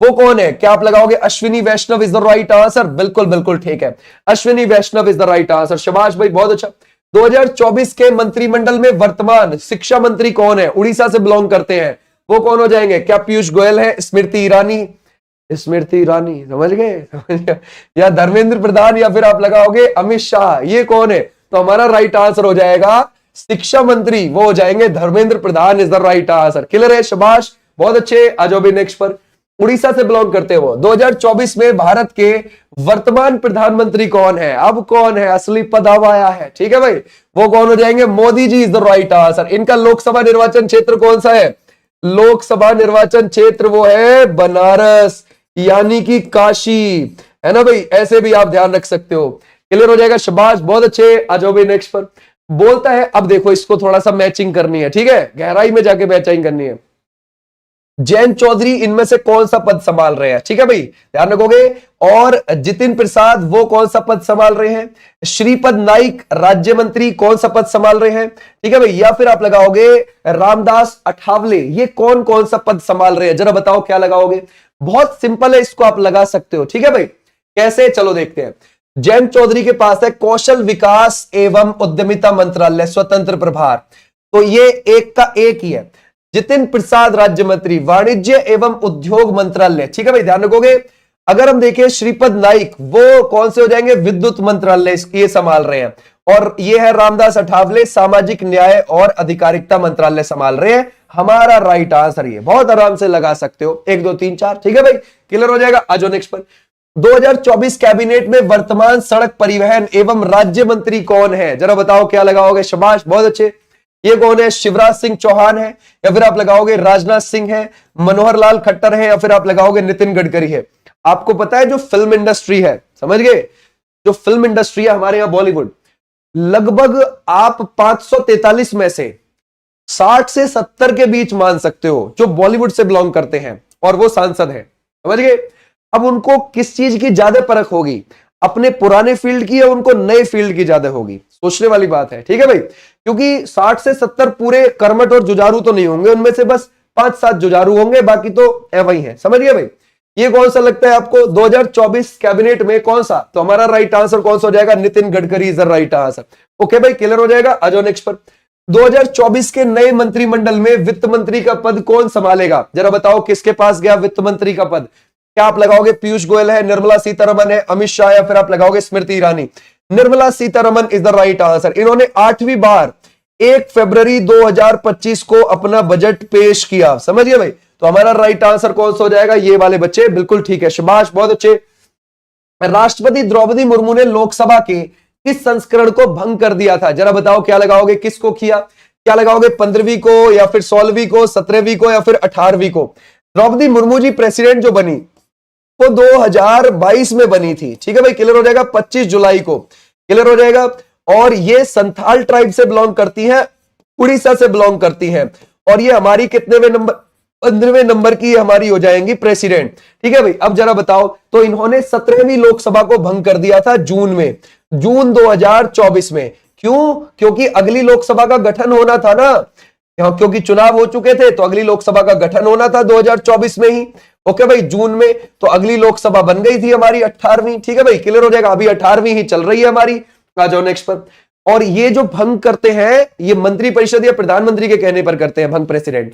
वो कौन है? क्या आप लगाओगे? अश्विनी वैष्णव इज द राइट आंसर। बिल्कुल बिल्कुल ठीक है, अश्विनी वैष्णव इज द राइट आंसर। शाबाश भाई, बहुत अच्छा। 2024 के मंत्रिमंडल में वर्तमान शिक्षा मंत्री कौन है? उड़ीसा से बिलोंग करते हैं, वो कौन हो जाएंगे? क्या पीयूष गोयल है, स्मृति ईरानी? स्मृति ईरानी, समझ गए? या धर्मेंद्र प्रधान, या फिर आप लगाओगे अमित शाह? ये कौन है? तो हमारा राइट आंसर हो जाएगा शिक्षा मंत्री, वो हो जाएंगे Dharmendra Pradhan is the right answer. Clear है? शाबाश, बहुत अच्छे। आ जाओ भी नेक्स्ट पर। उड़ीसा से बिलोंग करते हो। 2024 में भारत के वर्तमान प्रधानमंत्री कौन है? अब कौन है? असली पद अब आया है। ठीक है भाई, वो कौन हो जाएंगे? Modi ji is the right answer. इनका लोकसभा निर्वाचन क्षेत्र कौन सा है? लोकसभा निर्वाचन क्षेत्र वो है बनारस, यानी कि काशी, है ना भाई। ऐसे भी आप ध्यान रख सकते हो। क्लियर हो जाएगा? शाबाश, बहुत अच्छे। आ जाओ भाई नेक्स्ट पर। बोलता है, अब देखो इसको थोड़ा सा मैचिंग करनी है। ठीक है, गहराई में जाके मैचिंग करनी है। जयंत चौधरी इनमें से कौन सा पद संभाल रहे हैं? ठीक है भाई, ध्यान रखोगे। और जितिन प्रसाद वो कौन सा पद संभाल रहे हैं? श्रीपद नाइक राज्य मंत्री कौन सा पद संभाल रहे हैं? ठीक है भाई, या फिर आप लगाओगे रामदास अठावले, ये कौन कौन सा पद संभाल रहे हैं? जरा बताओ क्या लगाओगे? बहुत सिंपल है, इसको आप लगा सकते हो। ठीक है भाई, कैसे? चलो देखते हैं। जयंत चौधरी के पास है कौशल विकास एवं उद्यमिता मंत्रालय, स्वतंत्र प्रभार, तो ये एक का एक ही है। जितिन प्रसाद राज्य मंत्री वाणिज्य एवं उद्योग मंत्रालय। ठीक है भाई, ध्यान रखोगे। अगर हम देखें श्रीपद नाइक, वो कौन से हो जाएंगे? विद्युत मंत्रालय, ये संभाल रहे हैं। और ये है रामदास अठावले, सामाजिक न्याय और अधिकारिता मंत्रालय संभाल रहे हैं। हमारा राइट आंसर ये, बहुत आराम से लगा सकते हो, 1 2 3 4। ठीक है भाई, क्लियर हो जाएगा। आ जाओ नेक्स्ट पर। 2024 कैबिनेट में वर्तमान सड़क परिवहन एवं राज्य मंत्री कौन है? जरा बताओ क्या लगाओगे? शाबाश, बहुत अच्छे। ये कौन है? शिवराज सिंह चौहान है, या फिर आप लगाओगे राजनाथ सिंह है, मनोहर लाल खट्टर है, या फिर आप लगाओगे नितिन गडकरी है? आपको पता है जो फिल्म इंडस्ट्री है, समझ गए, जो फिल्म इंडस्ट्री है हमारे यहां बॉलीवुड, लगभग आप 543 में से 60 से 70 के बीच मान सकते हो जो बॉलीवुड से बिलोंग करते हैं और वो सांसद हैं, समझ गए। अब उनको किस चीज की ज्यादा परख होगी, अपने पुराने फील्ड की या उनको नए फील्ड की ज्यादा होगी, सोचने वाली बात है, ठीक है भाई। क्योंकि 60 से 70 पूरे कर्मठ और जुझारू तो नहीं होंगे, उनमें से बस 5-7 जुझारू होंगे, बाकी तो वही है, समझ गए भाई। ये कौन सा लगता है आपको 2024 कैबिनेट में कौन सा, तो हमारा राइट आंसर कौन सा हो जाएगा, Nitin Gadkari is the right answer. Okay भाई, क्लियर हो जाएगा। आ जाओ नेक्स्ट पर। 2024 के नए मंत्रिमंडल में वित्त मंत्री का पद कौन संभालेगा, जरा बताओ किसके पास गया वित्त मंत्री का पद। क्या आप लगाओगे पीयूष गोयल है, निर्मला सीतारमन है, अमित शाह, या फिर आप लगाओगे Smriti Irani. Nirmala Sitharaman is the right answer. इन्होंने 8वीं बार 1 फरवरी 2025 को अपना बजट पेश किया, समझिए भाई। तो हमारा राइट आंसर कौन सा हो जाएगा, ये वाले बच्चे, बिल्कुल ठीक है, शाबाश, बहुत अच्छे। राष्ट्रपति द्रौपदी मुर्मू ने लोकसभा के किस संस्करण को भंग कर दिया था, जरा बताओ क्या लगाओगे, किसको किया, क्या लगाओगे, 15वीं को या फिर 16वीं को, 17वीं को या फिर 18वीं को। द्रौपदी मुर्मू जी प्रेसिडेंट जो बनी वो 2022 में बनी थी, ठीक है भाई, क्लियर हो जाएगा, 25 जुलाई को, क्लियर हो जाएगा। और ये संथाल ट्राइब से बिलोंग करती हैं, उड़ीसा से बिलोंग करती हैं, और ये हमारी कितनेवें नंबर, 15वें नंबर की हमारी हो जाएंगी प्रेसिडेंट, ठीक है भाई। अब जरा बताओ, तो इन्होंने 17वीं लोकसभा को भंग कर दिया था जून में, जून 2024 में। क्यों, क्योंकि अगली लोकसभा का गठन होना था ना, क्योंकि चुनाव हो चुके थे, तो अगली लोकसभा का गठन होना था 2024 में ही। ओके भाई, जून में, तो अगली लोकसभा बन गई थी हमारी 18वीं, ठीक है भाई, क्लियर हो जाएगा। अभी 18वीं ही चल रही है हमारी। आ जाओ नेक्स्ट पर। और ये जो भंग करते हैं, ये मंत्री परिषद या प्रधानमंत्री के कहने पर करते हैं भंग, प्रेसिडेंट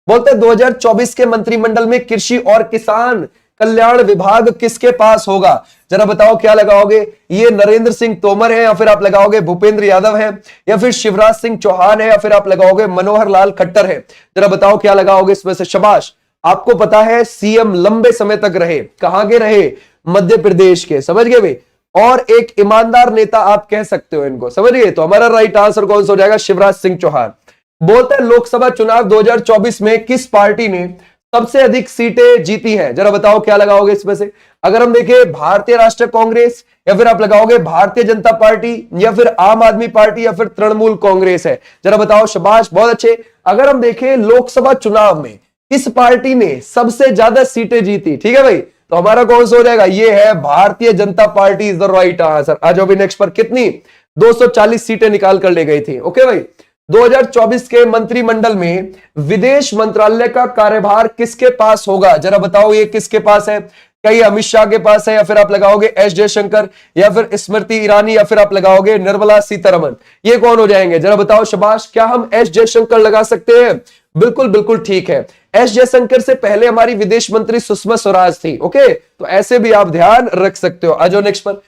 बोलते हैं 2024 के मंत्रिमंडल में कृषि और किसान कल्याण विभाग किसके पास होगा, जरा बताओ क्या लगाओगे। ये नरेंद्र सिंह तोमर है, या फिर आप लगाओगे भूपेंद्र यादव है, या फिर शिवराज सिंह चौहान है, या फिर आप लगाओगे मनोहर लाल खट्टर है, जरा बताओ क्या लगाओगे इसमें से। शाबाश, आपको पता है सीएम लंबे समय तक रहे, कहां के रहे, मध्य प्रदेश के, समझ गए भाई। और एक ईमानदार नेता आप कह सकते हो इनको, समझ गए। तो हमारा राइट आंसर कौन सा हो जाएगा, शिवराज सिंह चौहान। बोलते हैं लोकसभा चुनाव 2024 में किस पार्टी ने सबसे अधिक सीटें जीती हैं, जरा बताओ क्या लगाओगे इसमें से। अगर हम देखें भारतीय राष्ट्रीय कांग्रेस, या फिर आप लगाओगे भारतीय जनता पार्टी, या फिर आम आदमी पार्टी, या फिर तृणमूल कांग्रेस है, जरा बताओ, शाबाश, बहुत अच्छे। अगर हम देखें लोकसभा चुनाव में किस पार्टी ने सबसे ज्यादा सीटें जीती, ठीक है भाई, तो हमारा कौन सा हो जाएगा, ये है Bharatiya Janata Party is the right answer. आ जाओ भी नेक्स्ट पर। कितनी, 240 सीटें निकाल कर ले गई थी। ओके भाई, 2024 के मंत्रिमंडल में विदेश मंत्रालय का कार्यभार किसके पास होगा, जरा बताओ ये किसके पास है। क्या ये अमित शाह के पास है, या फिर आप लगाओगे एस जयशंकर, या फिर स्मृति ईरानी, या फिर आप लगाओगे निर्मला सीतारमन, ये कौन हो जाएंगे, जरा बताओ, शाबाश। क्या हम एस जयशंकर लगा सकते हैं, बिल्कुल बिल्कुल ठीक है। एस जयशंकर से पहले हमारी विदेश मंत्री सुषमा स्वराज थी, ओके, तो ऐसे भी आप ध्यान रख सकते हो। आ जाओ नेक्स्ट पर।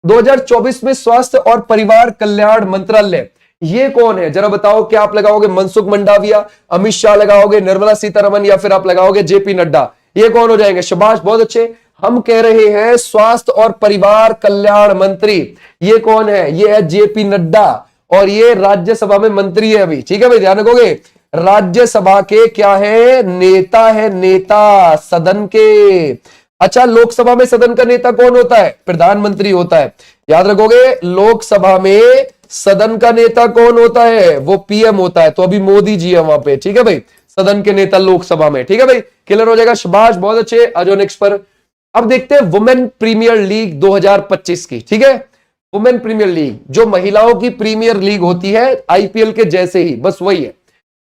2024 में स्वास्थ्य और परिवार कल्याण मंत्रालय, ये कौन है, जरा बताओ। क्या आप लगाओगे मनसुख मंडाविया, अमित शाह लगाओगे, निर्मला सीतारमन, या फिर आप लगाओगे जेपी नड्डा, ये कौन हो जाएंगे, शाबाश, बहुत अच्छे। हम कह रहे हैं स्वास्थ्य और परिवार कल्याण मंत्री, ये कौन है, ये है जेपी नड्डा, और ये राज्यसभा में मंत्री है अभी, ठीक है भाई, ध्यान रखोगे। राज्यसभा के क्या है, नेता है, नेता सदन के। अच्छा, लोकसभा में सदन का नेता कौन होता है, प्रधानमंत्री होता है, याद रखोगे। लोकसभा में सदन का नेता कौन होता है, वो पीएम होता है, तो अभी मोदी जी है वहां पे, ठीक है भाई, सदन के नेता लोकसभा में, ठीक है भाई, क्लियर हो जाएगा, शाबाश, बहुत अच्छे। आ जाओ नेक्स्ट पर। अब देखते हैं वुमेन प्रीमियर लीग 2025 की, ठीक है। वुमेन प्रीमियर लीग जो महिलाओं की प्रीमियर लीग होती है, आईपीएल के जैसे ही, बस वही है।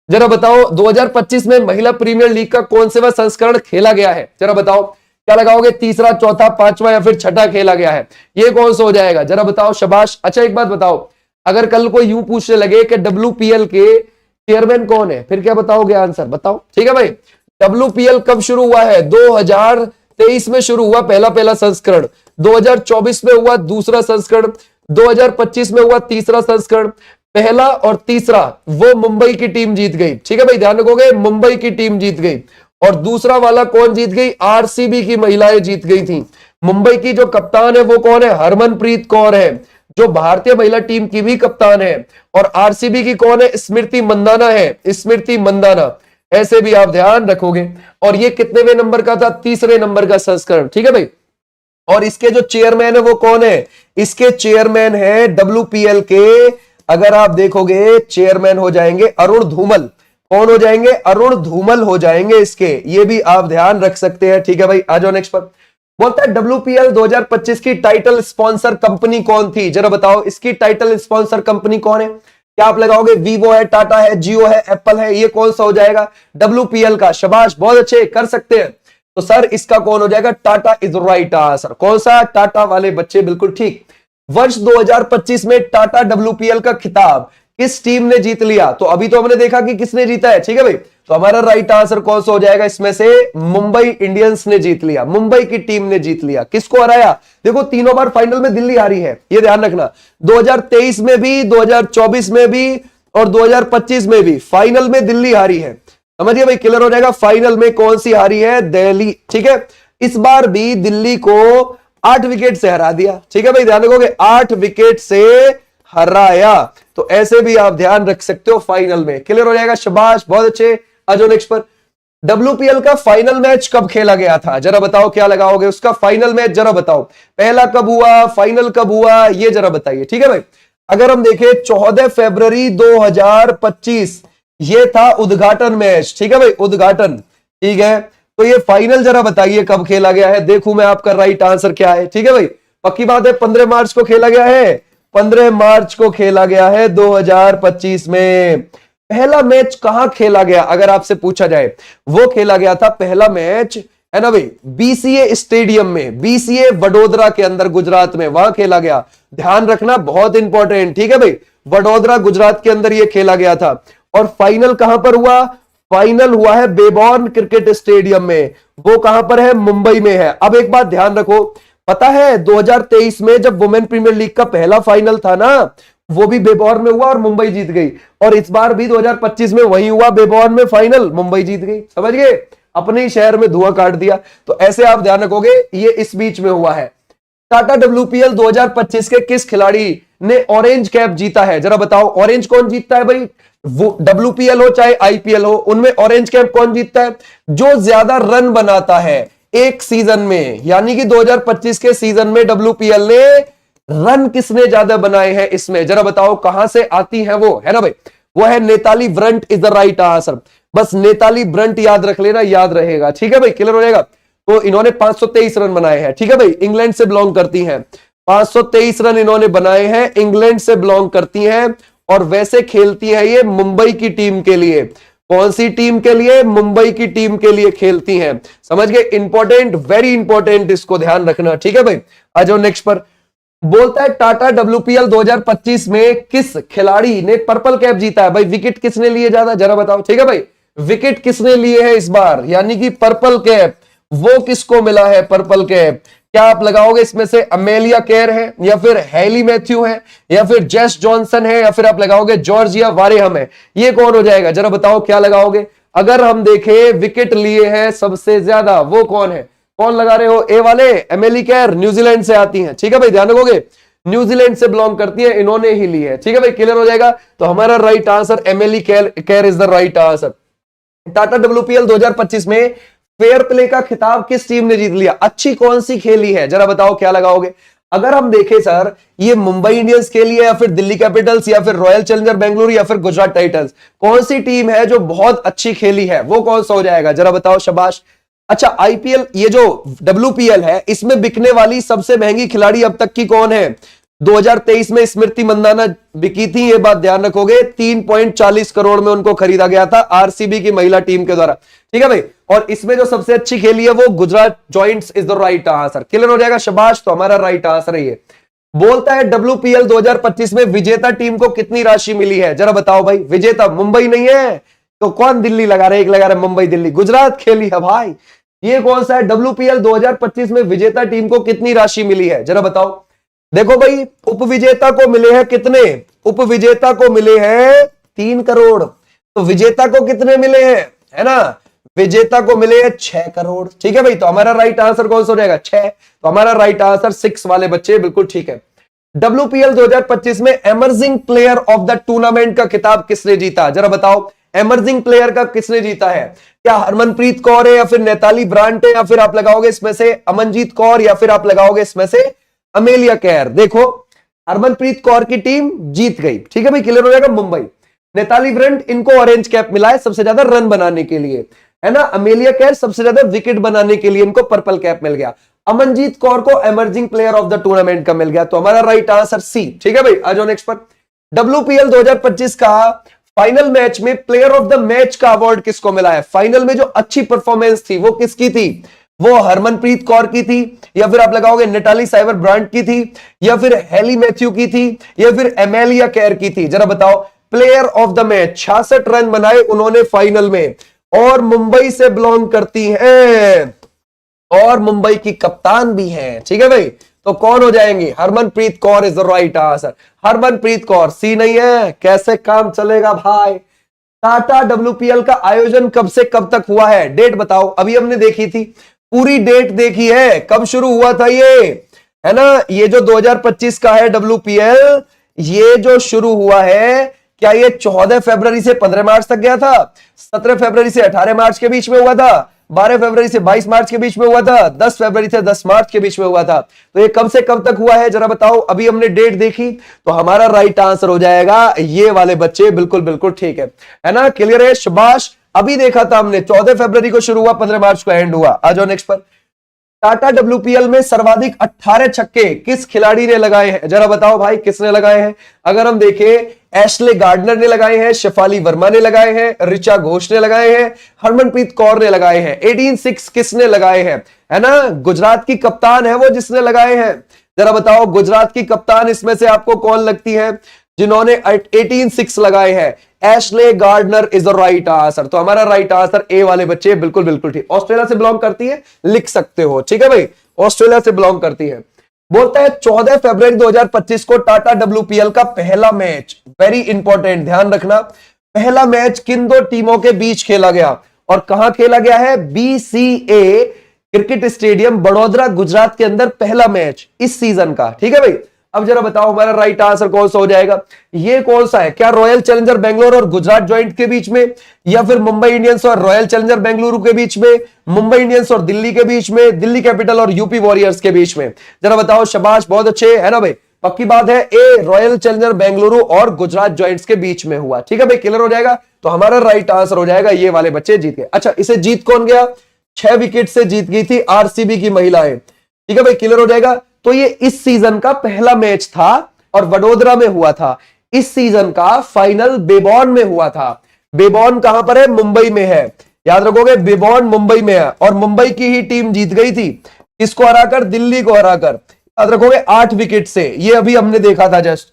जरा बताओ 2025 में महिला प्रीमियर लीग का कौन से संस्करण खेला गया है, जरा बताओ। क्या लगाओगे, तीसरा, चौथा, पांचवा, या फिर छठा खेला गया है, ये कौन सा हो जाएगा, जरा बताओ, शाबाश। अच्छा, एक बात बताओ, अगर कल को यूं पूछने लगे कि WPL के चेयरमैन कौन है, फिर क्या बताओगे आंसर, बताओ, ठीक है भाई। WPL कब शुरू हुआ है, 2023 में शुरू हुआ पहला संस्करण, 2024 में हुआ दूसरा संस्करण, 2025 में हुआ तीसरा संस्करण। पहला और तीसरा वो मुंबई की टीम जीत गई, ठीक है भाई, ध्यान रखोगे, मुंबई की टीम जीत गई। और दूसरा वाला कौन जीत गई, आरसीबी की महिलाएं जीत गई थी। मुंबई की जो कप्तान है वो कौन है, हरमनप्रीत कौर है, जो भारतीय महिला टीम की भी कप्तान है। और आरसीबी की कौन है, स्मृति मंदाना है, स्मृति मंदाना। ऐसे भी आप ध्यान रखोगे। और ये कितनेवें नंबर का था? तीसरे नंबर का संस्करण, ठीक है भाई। और इसके जो चेयरमैन है वो कौन है? इसके चेयरमैन है WPL के, अगर आप देखोगे चेयरमैन हो जाएंगे अरुण धूमल। कौन हो जाएंगे? अरुण धूमल हो जाएंगे इसके, ये भी आप ध्यान रख सकते हैं, ठीक है भाई। आ जाओ नेक्स्ट पर। बोलता है WPL 2025 की टाइटल स्पॉन्सर कंपनी कौन थी? जरा बताओ, इसकी टाइटल स्पॉन्सर कंपनी कौन है? क्या आप लगाओगे? वीवो है, टाटा है, जियो है, एप्पल है, ये कौन सा हो जाएगा? WPL का। शाबाश, बहुत अच्छे, कर सकते हैं। तो सर इसका कौन हो जाएगा? Tata is right answer. कौन सा? टाटा वाले बच्चे, बिल्कुल ठीक। वर्ष 2025 में टाटा WPL का खिताब किस टीम ने जीत लिया? तो अभी तो हमने देखा कि किसने जीता है, ठीक है भाई। तो हमारा राइट आंसर कौन सा हो जाएगा इसमें से? मुंबई इंडियंस ने जीत लिया, मुंबई की टीम ने जीत लिया। किसको हराया? देखो तीनों बार फाइनल में दिल्ली हारी है, ये ध्यान रखना। 2023 में भी, 2024 में भी और 2025 में भी फाइनल में दिल्ली हारी है। समझिए भाई, क्लियर हो जाएगा। फाइनल में कौन सी हारी है? दिल्ली, ठीक है। इस बार भी दिल्ली को 8 विकेट से हरा दिया, ठीक है भाई, ध्यान रखोगे, 8 विकेट से हराया। तो ऐसे भी आप ध्यान रख सकते हो, फाइनल में क्लियर हो जाएगा। शाबाश, बहुत अच्छे। आ जाओ नेक्स्ट पर। WPL का फाइनल मैच कब खेला गया था? जरा बताओ, क्या लगाओगे उसका? फाइनल मैच जरा बताओ, पहला कब हुआ, फाइनल कब हुआ, ये जरा बताइए, ठीक है भाई। अगर हम देखें 14 फरवरी 2025 ये था उद्घाटन मैच, ठीक है भाई, उद्घाटन, ठीक है। तो ये फाइनल जरा बताइए कब खेला गया है, देखूं मैं आपका राइट आंसर क्या है, ठीक है भाई। पक्की बात है 15 मार्च को खेला गया है, 15 मार्च को खेला गया है 2025 में। पहला मैच कहां खेला गया अगर आपसे पूछा जाए? वो खेला गया था पहला मैच, है ना भाई, BCA स्टेडियम में, BCA वडोदरा के अंदर, गुजरात में, वहां खेला गया। ध्यान रखना, बहुत इंपॉर्टेंट, ठीक है भाई। वडोदरा गुजरात के अंदर ये खेला गया था। और फाइनल कहां पर हुआ? फाइनल हुआ है बेबॉर्न क्रिकेट स्टेडियम में। वो कहां पर है? मुंबई में है। अब एक बात ध्यान रखो, पता है 2023 में जब वुमेन प्रीमियर लीग का पहला फाइनल था ना, वो भी बेबॉर्न में हुआ और मुंबई जीत गई। और इस बार भी 2025 में वही हुआ, बेबॉर्न में फाइनल, मुंबई जीत गई। समझ गए? अपने ही शहर में धुआं काट दिया। तो ऐसे आप ध्यान रखोगे, ये इस बीच में हुआ है। टाटा WPL 2025 के किस खिलाड़ी ने ऑरेंज कैप जीता है? जरा बताओ, ऑरेंज कौन जीतता है भाई? वो WPL हो चाहे IPL हो, उनमें ऑरेंज कैप कौन जीतता है? जो ज्यादा रन बनाता है एक सीजन में। यानी कि 2025 के सीजन में WPL ने रन किसने ज्यादा बनाए हैं इसमें? जरा बताओ, कहां से आती है वो, है ना भाई? वो है Natalie Brunt is the right answer. बस नेताली ब्रंट याद रख लेना, याद रहेगा, ठीक है भाई, क्लियर हो जाएगा। तो इन्होंने 523 रन बनाए हैं, ठीक है भाई, इंग्लैंड से बिलोंग करती हैं। 523 रन इन्होंने बनाए हैं, इंग्लैंड से बिलोंग करती हैं। और वैसे खेलती है ये मुंबई की टीम के लिए। कौन सी टीम के लिए? मुंबई की टीम के लिए खेलती हैं। समझ गए? इंपॉर्टेंट, वेरी इंपॉर्टेंट, इसको ध्यान रखना, ठीक है भाई। आ जाओ नेक्स्ट पर। बोलता है टाटा WPL 2025 में किस खिलाड़ी ने पर्पल कैप जीता है? भाई विकेट किसने लिए ज्यादा, जरा बताओ, ठीक है भाई। विकेट किसने लिए है इस बार, यानी कि पर्पल कैप, वो किसको मिला है पर्पल कैप? क्या आप लगाओगे इसमें से? अमेलिया केयर है, या फिर हैली मैथ्यू है, या फिर जेस जॉनसन है, या फिर आप लगाओगे जॉर्जिया वारेहम है? ये कौन हो जाएगा? जरा बताओ, क्या लगाओगे? अगर हम देखें विकेट लिए हैं सबसे ज्यादा, वो कौन है? कौन लगा रहे हो? ए वाले, एमिली केयर, न्यूजीलैंड से आती हैं, ठीक है भाई, ध्यान रखोगे, न्यूजीलैंड से बिलोंग करती है, इन्होंने ही ली है, ठीक है भाई, क्लियर हो जाएगा। तो हमारा right answer Emily care is the right answer. Tata WPL 2025 में फेयर प्ले का खिताब किस टीम ने जीत लिया? अच्छी कौन सी खेली है? जरा बताओ, क्या लगाओगे? अगर हम देखें सर, ये मुंबई इंडियंस के लिए, या फिर दिल्ली कैपिटल्स, या फिर रॉयल चैलेंजर बेंगलुरु, या फिर गुजरात टाइटंस, कौन सी टीम है जो बहुत अच्छी खेली है? वो कौन सा हो जाएगा? जरा बताओ, शाबाश। अच्छा, IPL, ये जो WPL है, इसमें बिकने वाली सबसे महंगी खिलाड़ी अब तक की कौन है? 2023 में स्मृति मंदाना बिकी थी, ये बात ध्यान रखोगे, 3.40 करोड़ में उनको खरीदा गया था RCB की महिला टीम के द्वारा, ठीक है भाई। और इसमें जो सबसे अच्छी खेली है वो Gujarat joints is the right answer. Clear हो जाएगा, शाबाश। तो हमारा राइट आंसर है ये। बोलता है WPL 2025 में विजेता टीम को कितनी राशि मिली है? जरा बताओ भाई। विजेता मुंबई नहीं है तो कौन? दिल्ली लगा रहे, एक लगा रहे मुंबई, दिल्ली, गुजरात खेली है भाई। ये कौन सा है? WPL 2025 में विजेता टीम को कितनी राशि मिली है? जरा बताओ। देखो भाई, उपविजेता को मिले हैं कितने? उपविजेता को मिले हैं 3 करोड़। तो विजेता को कितने मिले हैं, है ना? विजेता को मिले हैं 6 करोड़, ठीक है भाई। तो हमारा राइट आंसर कौन सा हो जाएगा? 6। तो हमारा राइट आंसर 6 वाले बच्चे, बिल्कुल ठीक है। WPL 2025 में emerging player of the tournament का खिताब किसने जीता? जरा बताओ। एमर्जिंग प्लेयर का किसने जीता है? क्या हरमनप्रीत कौर है, या फिर नैताली ब्रांट है, या फिर आप लगाओगे इसमें से अमनजीत कौर, या फिर आप लगाओगे इसमें से अमेलिया केयर? देखो हरमनप्रीत कौर की टीम जीत गई, ठीक है भाई, क्लियर हो जाएगा। मुंबई, नैताली ब्रांट इनको ऑरेंज कैप मिला है सबसे ज्यादा रन बनाने के लिए, है ना। अमेलिया केयर सबसे ज्यादा विकेट बनाने के लिए इनको पर्पल कैप मिल गया। अमनजीत कौर को emerging player of the tournament का मिल गया। तो हमारा राइट आंसर सी, ठीक है भाई। आ जाओ नेक्स्ट पर। WPL 2025 का फाइनल मैच में प्लेयर ऑफ द मैच का अवार्ड किसको मिला है? फाइनल में जो अच्छी परफॉर्मेंस थी वो किसकी थी? वो हरमनप्रीत कौर की थी, या फिर आप लगाओगे नैताली साइबर ब्रांट की थी, या फिर हेली मैथ्यू की थी, या फिर एमेलिया केयर की थी? जरा बताओ। Player of the match 66 run बनाए उन्होंने फाइनल में, और मुंबई से बिलोंग करती हैं, और मुंबई की कप्तान भी हैं, ठीक है भाई। तो कौन हो जाएंगी? Harmanpreet Kaur is the right answer. Harmanpreet Kaur, C नहीं है, कैसे काम चलेगा भाई। टाटा WPL का आयोजन कब से कब तक हुआ है? डेट बताओ। अभी हमने देखी थी, पूरी डेट देखी है, कब शुरू हुआ था ये, है ना। ये जो 2025 का है WPL, ये जो शुरू हुआ है, क्या ये 14 फरवरी से 15 मार्च तक गया था? 17 फरवरी से 18 मार्च के बीच में हुआ था? 12 फरवरी से 22 मार्च के बीच में हुआ था? 10 फरवरी से 10 मार्च के बीच में हुआ था? तो ये कब से कब तक हुआ है जरा बताओ। अभी हमने डेट देखी, तो हमारा राइट आंसर हो जाएगा ये वाले बच्चे, बिल्कुल बिल्कुल ठीक है ना। क्लियर है, शाबाश। अभी देखा था हमने 14 फरवरी को शुरू हुआ, 15 मार्च को एंड हुआ। आ जाओ नेक्स्ट पर। टाटा WPL में सर्वाधिक 18 छक्के किस खिलाड़ी ने लगाए हैं? जरा बताओ भाई, किसने लगाए हैं? अगर हम देखें, एशले गार्डनर ने लगाए हैं, शेफाली वर्मा ने लगाए हैं, ऋचा घोष ने लगाए हैं, हरमनप्रीत कौर ने लगाए हैं। 18 किसने लगाए हैं, है ना। गुजरात की कप्तान है वो जिसने लगाए हैं। जरा बताओ, गुजरात की कप्तान इसमें से आपको कौन लगती है जिन्होंने 18 लगाए हैं? Ashleigh Gardner is the right answer. तो हमारा राइट आंसर ए वाले बच्चे, बिल्कुल बिल्कुल ठीक। ऑस्ट्रेलिया से बिलोंग करती है, लिख सकते हो, ठीक है भाई, ऑस्ट्रेलिया से बिलोंग करती है। बोलता है 14 फरवरी 2025 को टाटा WPL का पहला मैच, वेरी इंपॉर्टेंट, ध्यान रखना, पहला मैच किन दो टीमों के बीच खेला गया और कहां खेला गया है? BCA cricket stadium, Baroda, Gujarat के अंदर पहला मैच इस सीजन का, ठीक है भाई। अब जरा बताओ हमारा राइट आंसर कौन सा हो जाएगा? ये कौन सा है? क्या रॉयल चैलेंजर बेंगलोर और गुजरात जॉइंट के बीच में, या फिर मुंबई इंडियंस और रॉयल चैलेंजर बेंगलुरु के बीच में, मुंबई इंडियंस और दिल्ली के बीच में, दिल्ली कैपिटल और यूपी वॉरियर्स के बीच में? जरा बताओ, शाबाश, बहुत अच्छे, है ना भाई। पक्की बात है, ए रॉयल चैलेंजर बेंगलुरु और गुजरात जॉइंट्स के बीच में हुआ, ठीक है भाई, क्लियर हो जाएगा। तो हमारा राइट आंसर हो जाएगा ये वाले बच्चे जीत गए। अच्छा, इसे जीत कौन गया? 6 विकेट से जीत गई थी RCB की महिलाएं, ठीक है भाई, क्लियर हो जाएगा। तो ये इस सीजन का पहला मैच था और वडोदरा में हुआ था। इस सीजन का फाइनल बेबॉर्न में हुआ था। बेबॉर्न कहां पर है? मुंबई में है, याद रखोगे, बेबॉर्न मुंबई में है, और मुंबई की ही टीम जीत गई थी। किसको हराकर? दिल्ली को हराकर, याद रखोगे, 8 विकेट से। ये अभी हमने देखा था जस्ट।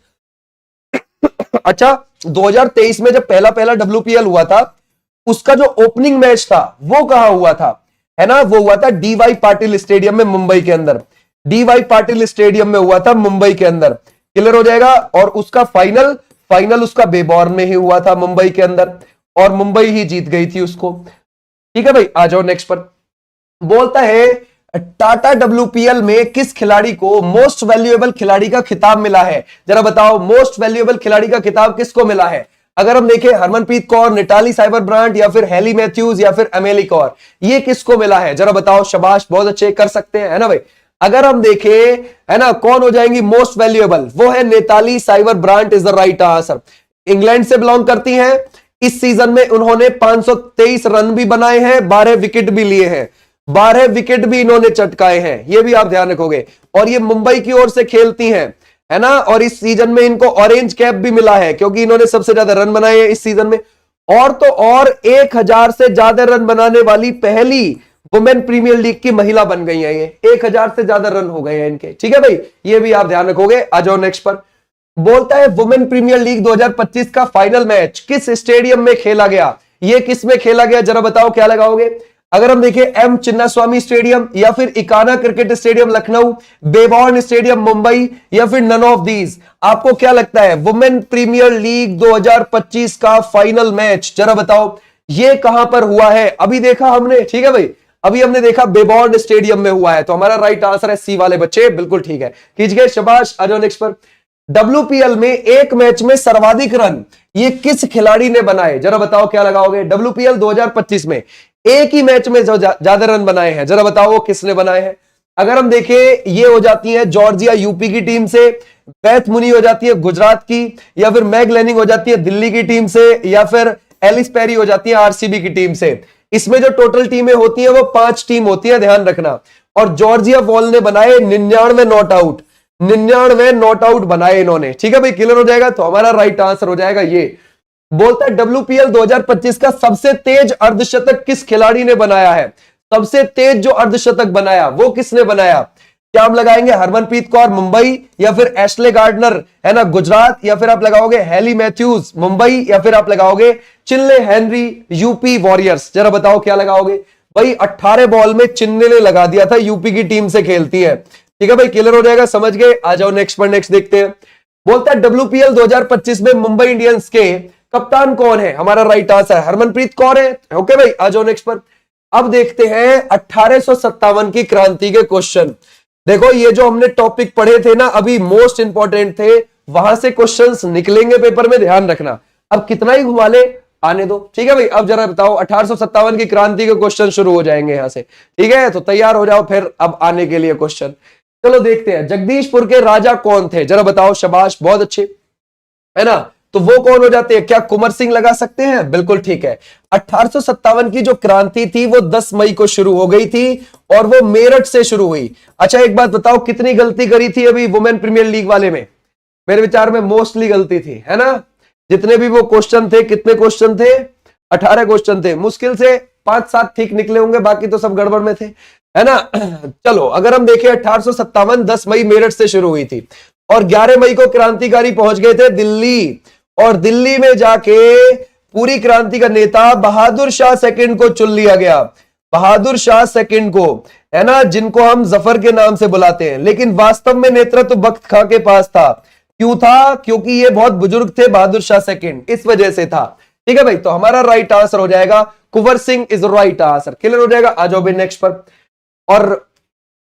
अच्छा, 2023 में जब पहला WPL हुआ था, उसका जो ओपनिंग मैच था वो कहां हुआ था, है ना, वो हुआ था DY पाटिल स्टेडियम में, मुंबई के अंदर। DY पाटिल स्टेडियम में हुआ था, मुंबई के अंदर, क्लियर हो जाएगा। और उसका फाइनल उसका बेबॉर्न में ही हुआ था, मुंबई के अंदर, और मुंबई ही जीत गई थी उसको, ठीक है भाई। आ जाओ नेक्स्ट पर। बोलता है टाटा WPL में किस खिलाड़ी को मोस्ट वैल्यूएबल खिलाड़ी का खिताब मिला है? जरा बताओ, मोस्ट वैल्यूएबल खिलाड़ी का खिताब किसको मिला है? अगर हम देखें, हरमनप्रीत कौर, नैताली साइबर ब्रांट, या फिर हेली मैथ्यूज, या फिर एमेली कौर, ये किसको मिला है? जरा बताओ, शाबाश, बहुत अच्छे, कर सकते हैं, है ना भाई। अगर हम देखें, है ना, कौन हो जाएंगी मोस्ट वैल्यूएबल? वो है Natalie Sciver Brunt is the right answer. England से बिलोंग करती हैं। इस सीजन में उन्होंने 523 रन भी बनाए हैं, 12 विकेट भी लिए हैं, 12 विकेट भी इन्होंने चटकाए हैं, ये भी आप ध्यान रखोगे। और ये मुंबई की ओर से खेलती हैं, है ना। और इस सीजन में इनको ऑरेंज कैप भी मिला है क्योंकि इन्होंने सबसे ज्यादा रन बनाए हैं इस सीजन में। और तो और 1000 से ज्यादा रन बनाने वाली पहली वुमेन प्रीमियर लीग की महिला बन गई है। ये 1000 से ज्यादा रन हो गए हैं इनके, ठीक है भाई, ये भी आप ध्यान रखोगे। आ जाओ नेक्स्ट पर। बोलता है वुमेन प्रीमियर लीग 2025 का फाइनल मैच किस स्टेडियम में खेला गया? ये किस में खेला गया? जरा बताओ, क्या लगाओगे? अगर हम देखें, M चिन्नास्वामी स्टेडियम, या फिर Ekana cricket stadium Lucknow, Brabourne stadium Mumbai, या फिर नन ऑफ दीज, आपको क्या लगता है? वुमेन प्रीमियर लीग 2025 का फाइनल मैच, जरा बताओ, ये कहां पर हुआ है? अभी देखा हमने, ठीक है भाई, अभी हमने देखा बेबॉर्न स्टेडियम में हुआ है। तो हमारा राइट आंसर है सी वाले बच्चे, बिल्कुल ठीक है, कीजिए, शाबाश। आ जाओ नेक्स्ट पर। WPL में एक मैच में सर्वाधिक रन ये किस खिलाड़ी ने बनाए, जरा बताओ क्या लगाओगे। WPL 2025 में एक ही मैच में जो ज्यादा रन बनाए हैं, जरा बताओ वो किसने बनाए हैं। अगर हम देखें, ये हो जाती है जॉर्जिया यूपी की टीम से, बेथ मुनी हो जाती है गुजरात की, या फिर मैग लेनिंग हो जाती है दिल्ली की टीम से, या फिर एलिस पेरी हो जाती है आरसीबी की टीम से। इसमें जो टोटल टीमें होती हैं वो 5 टीम होती है, ध्यान रखना। और जॉर्जिया वॉल ने बनाए 99 नॉट आउट, 99 नॉट आउट बनाए इन्होंने। ठीक है भाई, क्लियर हो जाएगा। तो हमारा राइट आंसर हो जाएगा ये। बोलता है WPL 2025 का सबसे तेज अर्धशतक किस खिलाड़ी ने बनाया है। सबसे तेज जो अर्धशतक बनाया वो किसने बनाया। क्या हम लगाएंगे हरमनप्रीत कौर मुंबई, या फिर एशले गार्डनर है ना गुजरात, या फिर आप लगाओगे हेली मैथ्यूज मुंबई, या फिर आप लगाओगे चिन्ले हेनरी यूपी वॉरियर्स। जरा बताओ क्या लगाओगे भाई। 18 बॉल में चिन्ने ने लगा दिया था, यूपी की टीम से खेलती है। ठीक है भाई, क्लियर हो जाएगा, समझ गए। आ जाओ नेक्स्ट पर, नेक्स्ट देखते हैं। बोलता है WPL 2025 में मुंबई इंडियंस के कप्तान कौन है। हमारा राइट आंसर हरमनप्रीत कौर है। ओके भाई, आ जाओ नेक्स्ट पर। अब देखते हैं 1857 की क्रांति के क्वेश्चन। देखो ये जो हमने टॉपिक पढ़े थे ना अभी, मोस्ट इंपॉर्टेंट थे, वहां से क्वेश्चंस निकलेंगे पेपर में, ध्यान रखना। अब कितना ही घुमा ले, आने दो। ठीक है भाई, अब जरा बताओ 1857 की क्रांति के क्वेश्चन शुरू हो जाएंगे यहां से। ठीक है, तो तैयार हो जाओ फिर अब आने के लिए क्वेश्चन। चलो देखते हैं, जगदीशपुर के राजा कौन थे, जरा बताओ। शाबाश, बहुत अच्छे, है ना। तो वो कौन हो जाते हैं, क्या कुंवर सिंह लगा सकते हैं। बिल्कुल ठीक है। 1857 की जो क्रांति थी वो 10 मई को शुरू हो गई थी और वो मेरठ से शुरू हुई। अच्छा एक बात बताओ, कितनी गलती करी थी अभी वुमेन प्रीमियर लीग वाले में। मेरे विचार में मोस्टली गलती थी, है ना। जितने भी वो क्वेश्चन थे, कितने क्वेश्चन थे, 18 क्वेश्चन थे। मुश्किल से 5-7 ठीक निकले होंगे, बाकी तो सब गड़बड़ में थे, है ना। चलो अगर हम देखें 1857 10 मई मेरठ से शुरू हुई थी और 11 मई को क्रांतिकारी पहुंच गए थे दिल्ली, और दिल्ली में जाके पूरी क्रांति का नेता बहादुर शाह सेकंड को चुन लिया गया। बहादुर शाह सेकंड को, है ना, जिनको हम जफर के नाम से बुलाते हैं, लेकिन वास्तव में नेतृत्व बख्त खां के पास था। क्यों था, क्योंकि ये बहुत बुजुर्ग थे बहादुर शाह सेकंड, इस वजह से था। ठीक है भाई, तो हमारा राइट आंसर हो जाएगा Kunwar Singh is right answer. Clear हो जाएगा, आ जाओ भाई नेक्स्ट पर। और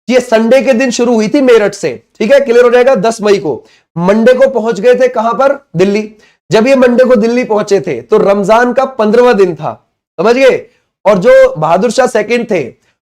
ये संडे के दिन शुरू हुई थी मेरठ से। ठीक है, क्लियर हो जाएगा। 10 मई को मंडे को पहुंच गए थे, कहां पर, दिल्ली। जब ये मंडे को दिल्ली पहुंचे थे तो रमजान का 15वां दिन था, समझ गए। और जो बहादुर शाह सेकंड थे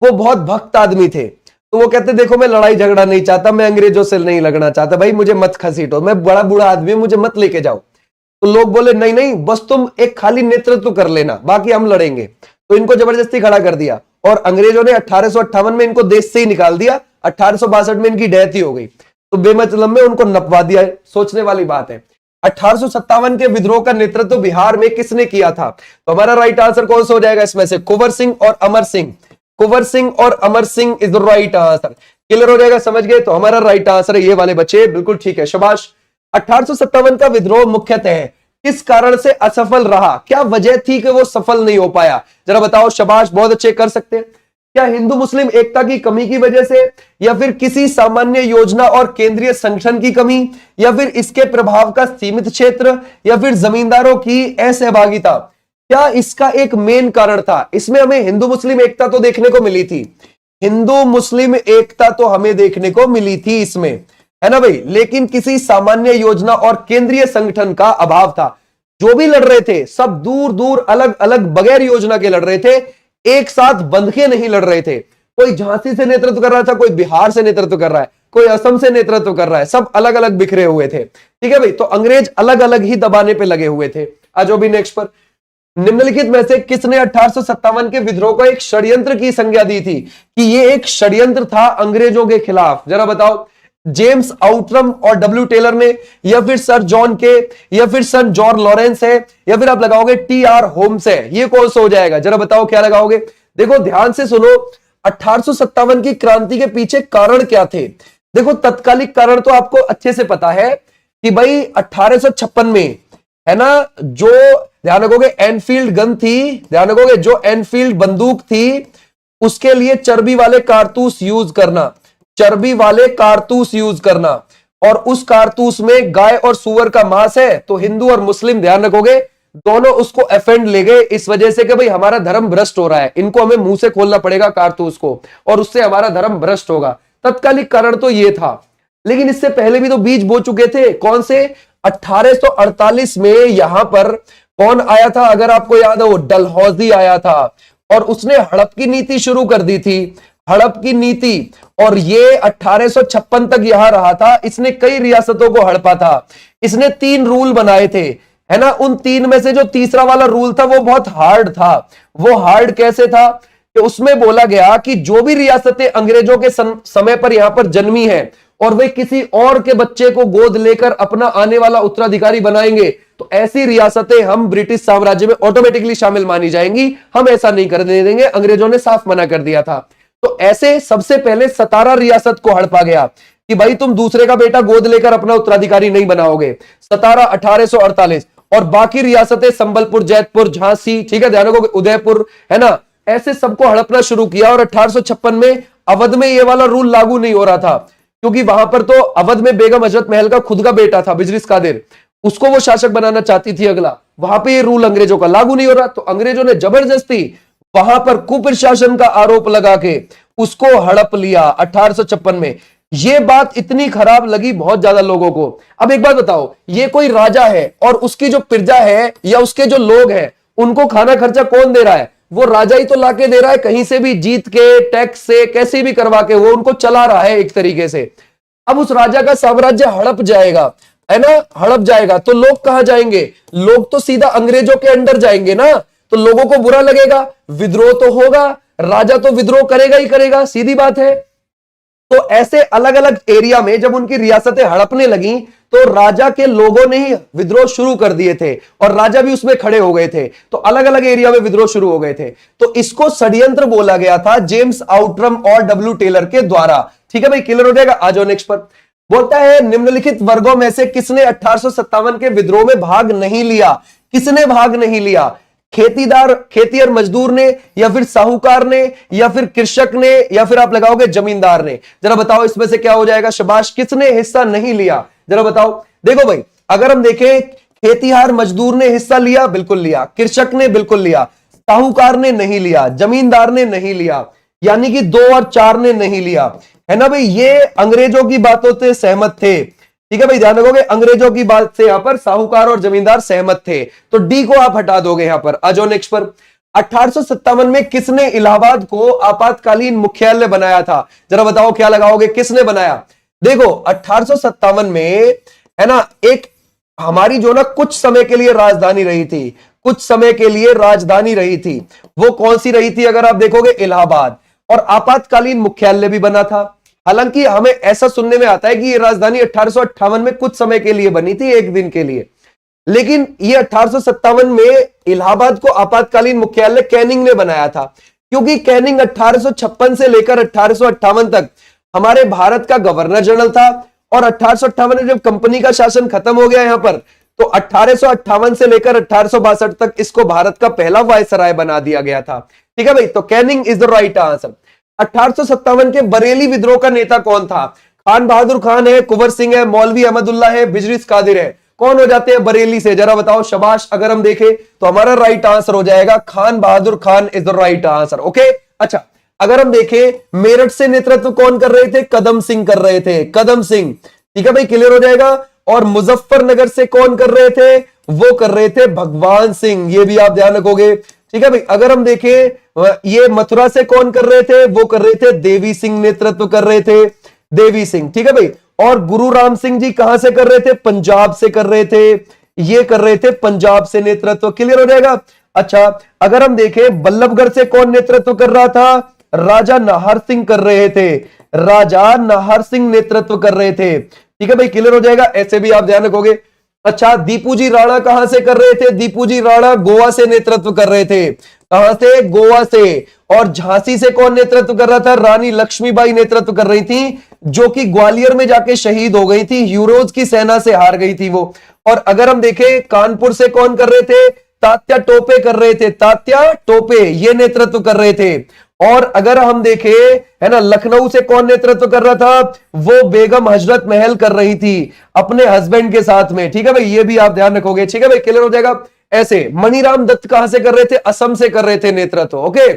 वो बहुत भक्त आदमी थे, तो वो कहते देखो मैं लड़ाई झगड़ा नहीं चाहता, मैं अंग्रेजों से नहीं लगना चाहता, भाई मुझे मत घसीटो, मैं बड़ा बूढ़ा आदमी हूं, मुझे मत लेके जाओ। तो लोग बोले नहीं नहीं, बस तुम एक खाली नेतृत्व कर लेना, बाकी हम लड़ेंगे। तो इनको जबरदस्ती खड़ा कर दिया और अंग्रेजों ने 1858 में इनको देश से ही निकाल दिया। 1862 में इनकी डेथ ही हो गई, तो बेमतलब में उनको नपवा दिया। सोचने वाली बात है। 1857 के विद्रोह का नेतृत्व बिहार में किसने किया था। तो हमारा राइट आंसर कौन सा हो जाएगा इसमें से, कुंवर सिंह और अमर सिंह। कुंवर सिंह और Amar Singh is the right answer. Clear हो जाएगा, समझ गए। तो हमारा राइट आंसर है ये वाले बच्चे, बिल्कुल ठीक है, शाबाश। 1857 का विद्रोह मुख्यतः किस कारण से असफल रहा, क्या वजह थी कि वो सफल नहीं हो पाया, जरा बताओ। शाबाश, बहुत अच्छे, कर सकते हैं। क्या हिंदू मुस्लिम एकता की कमी की वजह से, या फिर किसी सामान्य योजना और केंद्रीय संगठन की कमी, या फिर इसके प्रभाव का सीमित क्षेत्र, या फिर जमींदारों की असहभागिता, क्या इसका एक मेन कारण था। इसमें हमें हिंदू मुस्लिम एकता तो देखने को मिली थी, हिंदू मुस्लिम एकता तो हमें देखने को मिली थी इसमें, है ना भाई, लेकिन किसी सामान्य योजना और केंद्रीय संगठन का अभाव था। जो भी लड़ रहे थे सब दूर दूर अलग अलग बगैर योजना के लड़ रहे थे, एक साथ बंध के नहीं लड़ रहे थे। कोई झांसी से नेतृत्व कर रहा था, कोई बिहार से नेतृत्व कर रहा है, कोई असम से नेतृत्व कर रहा है, सब अलग अलग बिखरे हुए थे। ठीक है भाई, तो अंग्रेज अलग अलग ही दबाने पे लगे हुए थे। आज भी नेक्स्ट पर, निम्नलिखित में से किसने 1857 के विद्रोह को एक षड्यंत्र की संज्ञा दी थी, कि ये एक षड्यंत्र था अंग्रेजों के खिलाफ, जरा बताओ। जेम्स आउटरम और डब्ल्यू टेलर ने, या फिर सर जॉन के, या फिर सर जॉर्ज लॉरेंस है, या फिर आप लगाओगे टी.आर. होम्स है, ये कौन सा हो जाएगा, जरा बताओ क्या लगाओगे। देखो ध्यान से सुनो, 1857 की क्रांति के पीछे कारण क्या थे। देखो तत्कालिक कारण तो आपको अच्छे से पता है कि भाई 1856 में, है ना, जो ध्यान रखोगे एनफील्ड गन थी, ध्यान रखोगे जो एनफील्ड बंदूक थी, उसके लिए चर्बी वाले कारतूस यूज करना, चर्बी वाले कारतूस यूज करना, और उस कारतूस में गाय और सुअर का मांस है, तो हिंदू और मुस्लिम, ध्यान रखोगे, दोनों उसको अफेंड ले गए इस वजह से कि भाई हमारा धर्म भ्रष्ट हो रहा है, इनको हमें मुंह से खोलना पड़ेगा कारतूस को, और उससे हमारा धर्म भ्रष्ट होगा। तत्कालिक कारण तो ये था। लेकिन इससे पहले भी तो बीज बो चुके थे। कौन से? 1848 में यहां पर कौन आया था? अगर आपको याद है, वो डलहौजी आया था और उसने हड़प की नीति शुरू कर दी थी, हड़प की नीति। और ये 1856 तक यहां रहा था। इसने कई रियासतों को हड़पा था। इसने 3 रूल बनाए थे, है ना। उन 3 में से जो तीसरा वाला रूल था वो बहुत हार्ड था। वो हार्ड कैसे था कि उसमें बोला गया कि जो भी रियासतें अंग्रेजों के समय पर यहां पर जन्मी है और वे किसी और के बच्चे को गोद लेकर अपना आने वाला उत्तराधिकारी बनाएंगे, तो ऐसी रियासतें हम ब्रिटिश साम्राज्य में ऑटोमेटिकली शामिल मानी जाएंगी। हम ऐसा नहीं करने देंगे। अंग्रेजों ने साफ मना कर दिया था। तो ऐसे सबसे पहले 17 रियासत को हड़पा गया कि भाई तुम दूसरे का बेटा गोद लेकर अपना उत्तराधिकारी नहीं बनाओगे। 17 1848। और बाकी रियासतें संबलपुर, जैतपुर, झांसी, ठीक है, ध्यान रखो, उदयपुर, है ना, ऐसे सबको हड़पना शुरू किया। और 1856 में अवध में ये वाला रूल लागू नहीं हो रहा था, क्योंकि वहां पर तो अवध में बेगम हजरत महल का खुद का बेटा था, बिजलिस कादिर, उसको वो शासक बनाना चाहती थी अगला। वहां पे ये रूल अंग्रेजों का लागू नहीं हो रहा, तो अंग्रेजों ने जबरदस्ती वहां पर कुप्रशासन का आरोप लगा के उसको हड़प लिया 1856 में। ये बात इतनी खराब लगी बहुत ज्यादा लोगों को। अब एक बात बताओ, ये कोई राजा है और उसकी जो प्रजा है या उसके जो लोग हैं, उनको खाना खर्चा कौन दे रहा है? वो राजा ही तो लाके दे रहा है, कहीं से भी जीत के, टैक्स से, कैसे भी करवा के वो उनको चला रहा है एक तरीके से। अब उस राजा का साम्राज्य हड़प जाएगा, है ना, हड़प जाएगा, तो लोग कहां जाएंगे? लोग तो सीधा अंग्रेजों के अंडर जाएंगे ना। तो लोगों को बुरा लगेगा, विद्रोह तो होगा, राजा तो विद्रोह करेगा ही करेगा, सीधी बात है। तो ऐसे अलग अलग एरिया में जब उनकी रियासतें हड़पने लगी, तो राजा के लोगों ने ही विद्रोह शुरू कर दिए थे और राजा भी उसमें खड़े हो गए थे। तो अलग अलग एरिया में विद्रोह शुरू हो गए थे। तो इसको षड्यंत्र बोला गया था जेम्स आउटरम और डब्ल्यू टेलर के द्वारा। ठीक है भाई, क्लियर हो जाएगा। आ जाओ नेक्स्ट पर। बोलता है निम्नलिखित वर्गों में से किसने 1857 के विद्रोह में भाग नहीं लिया? किसने भाग नहीं लिया? खेतीहर मजदूर ने, या फिर साहूकार ने, या फिर कृषक ने, या फिर आप लगाओगे जमींदार ने? जरा बताओ इसमें से क्या हो जाएगा? शाबाश, किसने हिस्सा नहीं लिया? जरा बताओ। देखो भाई, अगर हम देखें, खेतीहर मजदूर ने हिस्सा लिया, बिल्कुल लिया। कृषक ने बिल्कुल लिया। साहूकार ने नहीं लिया। जमींदार ने नहीं लिया। यानी कि 2 और 4 ने नहीं लिया, है ना भाई। ये अंग्रेजों की बातों से सहमत थे। ठीक है भाई, ध्यान रखोगे, अंग्रेजों की बात से यहां पर साहूकार और जमींदार सहमत थे। तो डी को आप हटा दोगे यहां पर। आ जाओ नेक्स्ट पर। 1857 में किसने इलाहाबाद को आपातकालीन मुख्यालय बनाया था? जरा बताओ क्या लगाओगे, किसने बनाया? देखो 1857 में, है ना, एक हमारी जो ना कुछ समय के लिए राजधानी रही थी, कुछ समय के लिए राजधानी रही थी, वो कौन सी रही थी? अगर आप देखोगे, इलाहाबाद। और आपातकालीन मुख्यालय भी बना था। हालांकि हमें ऐसा सुनने में आता है कि ये राजधानी 1858 में कुछ समय के लिए बनी थी, एक दिन के लिए। लेकिन ये 1857 में इलाहाबाद को आपातकालीन मुख्यालय कैनिंग ने बनाया था, क्योंकि कैनिंग 1856 से लेकर 1858 तक हमारे भारत का गवर्नर जनरल था। और 1858 में जब कंपनी का शासन खत्म हो गया यहां पर, तो 1858 से लेकर 1862 तक इसको भारत का पहला वायसराय बना दिया गया था। ठीक है भाई, तो Canning is the right answer. 1857 के बरेली विद्रोह का नेता कौन था? खान बहादुर खान है, कुंवर सिंह है, मौलवी अहमदुल्ला है, बिजलिस कादिर है। कौन हो जाते हैं बरेली से? जरा बताओ। शाबाश। अगर हम देखें तो हमारा राइट आंसर हो जाएगा Khan Bahadur Khan is the right answer. Okay, अच्छा, अगर हम देखें मेरठ से नेतृत्व कौन कर रहे थे? कदम सिंह कर रहे थे, कदम सिंह। ठीक है भाई, क्लियर हो जाएगा। और मुजफ्फरनगर से कौन कर रहे थे? वो कर रहे थे भगवान सिंह। ये भी आप ध्यान रखोगे। ठीक है भाई, अगर हम देखें ये मथुरा से कौन कर रहे थे? वो कर रहे थे देवी सिंह, नेतृत्व कर रहे थे देवी सिंह। ठीक है भाई, और गुरु राम सिंह जी कहां से कर रहे थे? पंजाब से कर रहे थे। ये कर रहे थे पंजाब से नेतृत्व। क्लियर हो जाएगा। अच्छा, अगर हम देखें बल्लभगढ़ से कौन नेतृत्व कर रहा था? राजा नाहर सिंह कर रहे थे। राजा नाहर सिंह नेतृत्व कर रहे थे। ठीक है भाई, क्लियर हो जाएगा। ऐसे भी आप ध्यान रखोगे। अच्छा, दीपूजी राणा कहां से कर रहे थे? दीपूजी राणा गोवा से नेतृत्व कर रहे थे। कहां से? गोवा से। और झांसी से कौन नेतृत्व कर रहा था? रानी लक्ष्मीबाई नेतृत्व कर रही थी, जो कि ग्वालियर में जाके शहीद हो गई थी, यूरोज की सेना से हार गई थी वो। और अगर हम देखें कानपुर से कौन कर रहे थे? तात्या टोपे कर रहे थे। तात्या टोपे ये नेतृत्व कर रहे थे। और अगर हम देखें, है ना, लखनऊ से कौन नेतृत्व कर रहा था? वो बेगम हजरत महल कर रही थी अपने हस्बैंड के साथ में। ठीक है भाई, ये भी आप ध्यान रखोगे। ठीक है भाई, क्लियर हो जाएगा। ऐसे मणिराम दत्त कहां से कर रहे थे? असम से कर रहे थे नेतृत्व। ओके,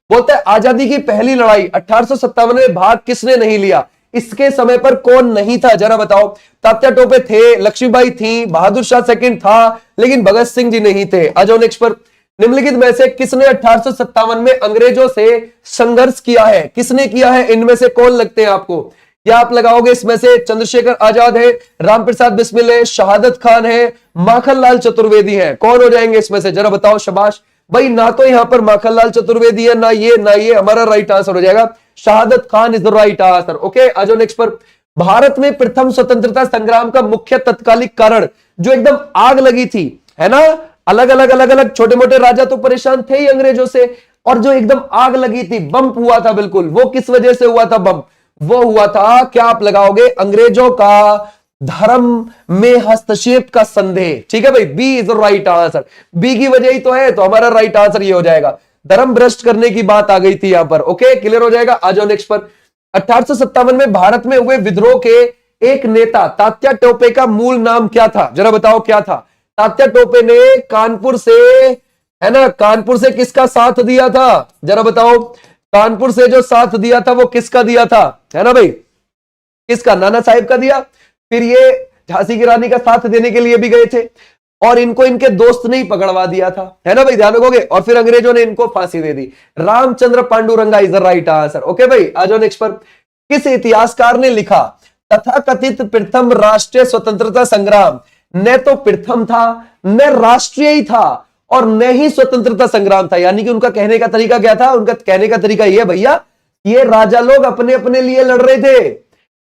बोलता है आजादी की पहली लड़ाई 1857 में भाग किसने नहीं लिया? इसके समय पर कौन नहीं था जरा बताओ। तात्या टोपे थे, लक्ष्मीबाई थी, बहादुर शाह सेकंड था, लेकिन भगत सिंह जी नहीं थे। आ जाओ नेक्स्ट पर। निम्नलिखित में से किसने 1857 में अंग्रेजों से संघर्ष किया है? किसने किया है? इनमें से कौन लगते हैं आपको? या आप लगाओगे इसमें से चंद्रशेखर आजाद है, रामप्रसाद बिस्मिल है, शहादत खान है, माखनलाल चतुर्वेदी है। कौन हो जाएंगे इसमें से जरा बताओ। शाबाश भाई, ना तो यहां पर माखनलाल चतुर्वेदी है, ना ये हमारा राइट आंसर हो जाएगा। Shahadat Khan is the right answer. Okay, आ जाओ नेक्स्ट पर। भारत में प्रथम स्वतंत्रता संग्राम का मुख्य तत्कालिक कारण जो एकदम आग लगी थी, है ना, अलग अलग छोटे मोटे राजा तो परेशान थे ही अंग्रेजों से, और जो एकदम आग लगी थी, बंप हुआ था बिल्कुल, वो किस वजह से हुआ था बंप? वो हुआ था, क्या आप लगाओगे, अंग्रेजों का धर्म में हस्तक्षेप का संदेह। ठीक है भाई, B is the right answer. B की वजह ही तो है, तो हमारा राइट आंसर ये हो जाएगा। धर्म भ्रष्ट करने की बात आ गई थी यहां पर। ओके, क्लियर हो जाएगा। आ जाओ नेक्स्ट पर। 1857 में भारत में हुए विद्रोह के एक नेता तात्या टोपे का मूल नाम क्या था? जरा बताओ क्या था? तात्या टोपे ने कानपुर से, है ना, कानपुर से किसका साथ दिया था? जरा बताओ, कानपुर से जो साथ दिया था वो किसका दिया था? है ना भाई, किसका? नाना साहिब का दिया। फिर ये झांसी की रानी का साथ देने के लिए भी गए थे, और इनको इनके दोस्त ने ही पकड़वा दिया था, है ना भाई, ध्यान रखोगे। और फिर अंग्रेजों ने इनको फांसी दे दी। Ramchandra Pandurang is the right answer. Okay भाई, आ जाओ नेक्स्ट पर। किस इतिहासकार ने लिखा तथाकथित प्रथम राष्ट्रीय स्वतंत्रता संग्राम न तो प्रथम था, न राष्ट्रीय ही था, और न ही स्वतंत्रता संग्राम था? यानी कि उनका कहने का तरीका क्या था? उनका कहने का तरीका यह, भैया ये राजा लोग अपने अपने लिए लड़ रहे थे,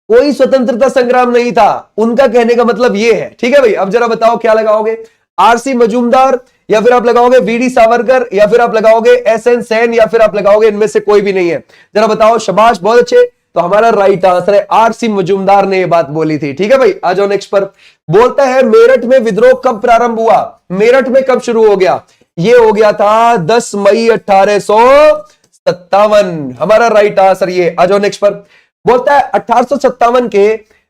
कोई स्वतंत्रता संग्राम नहीं था। उनका कहने का मतलब ये है। ठीक है भाई, अब जरा बताओ क्या लगाओगे? आरसी मजूमदार, या फिर आप लगाओगे वीडी सावरकर, या फिर आप लगाओगे एसएन सेन, या फिर आप लगाओगे इनमें से कोई भी नहीं है? जरा बताओ। शाबाश, बहुत अच्छे। तो हमारा राइट आंसर है आरसी मजूमदार ने ये बात बोली थी। ठीक है भाई, आ जाओ नेक्स्ट पर। बोलता है मेरठ में विद्रोह कब प्रारंभ हुआ? मेरठ में कब शुरू हो गया? ये हो गया था 10 मई 1857। हमारा राइट आंसर ये। आ जाओ नेक्स्ट पर। बोलता है 1857 के,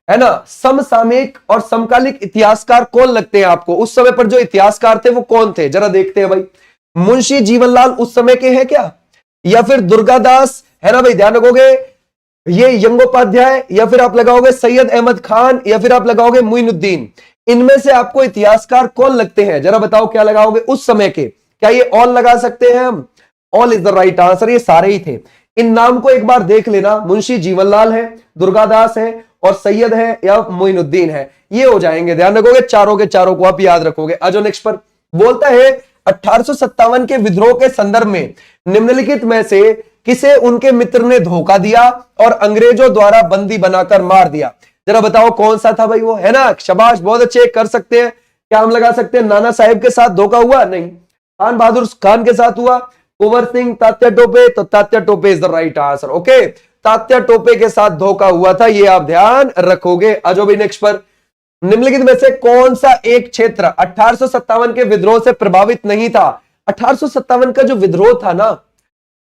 है ना, समसामयिक और समकालिक इतिहासकार कौन लगते हैं आपको? उस समय पर जो इतिहासकार थे वो कौन थे? जरा देखते हैं भाई। मुंशी जीवनलाल उस समय के हैं क्या? या फिर दुर्गादास, है ना भाई, ध्यान रखोगे, ये यंगोपाध्याय, या फिर आप लगाओगे सैयद अहमद खान, या फिर आप लगाओगे मुइनुद्दीन? इनमें से आपको इतिहासकार कौन लगते हैं? जरा बताओ क्या लगाओगे उस समय के? क्या ये ऑल लगा सकते हैं हम? All is the right answer. ये सारे ही थे। इन नाम को एक बार देख लेना। मुंशी जीवनलाल है, दुर्गादास है, और सैयद है, या मुइनुद्दीन है। ये हो जाएंगे, ध्यान रखोगे, चारों के चारों को आप याद रखोगे। आ जाओ नेक्स्ट पर। बोलता है 1857 के विद्रोह के संदर्भ में निम्नलिखित में से किसे उनके मित्र ने धोखा दिया और अंग्रेजों द्वारा बंदी बनाकर मार दिया? जरा बताओ कौन सा था भाई वो, है ना? शाबाश, बहुत अच्छे, कर सकते हैं। क्या हम लगा सकते हैं नाना साहेब के साथ धोखा हुआ? नहीं। खान बहादुर खान के साथ हुआ, कुंवर सिंह, तात्या टोपे, तो Tatya Tope is the right answer. Okay, Tatya Tope के साथ धोखा हुआ था, ये आप ध्यान रखोगे। आ जाओ भाई नेक्स्ट पर। निम्नलिखित में से कौन सा एक क्षेत्र 1857 के विद्रोह से प्रभावित नहीं था? 1857 का जो विद्रोह था ना,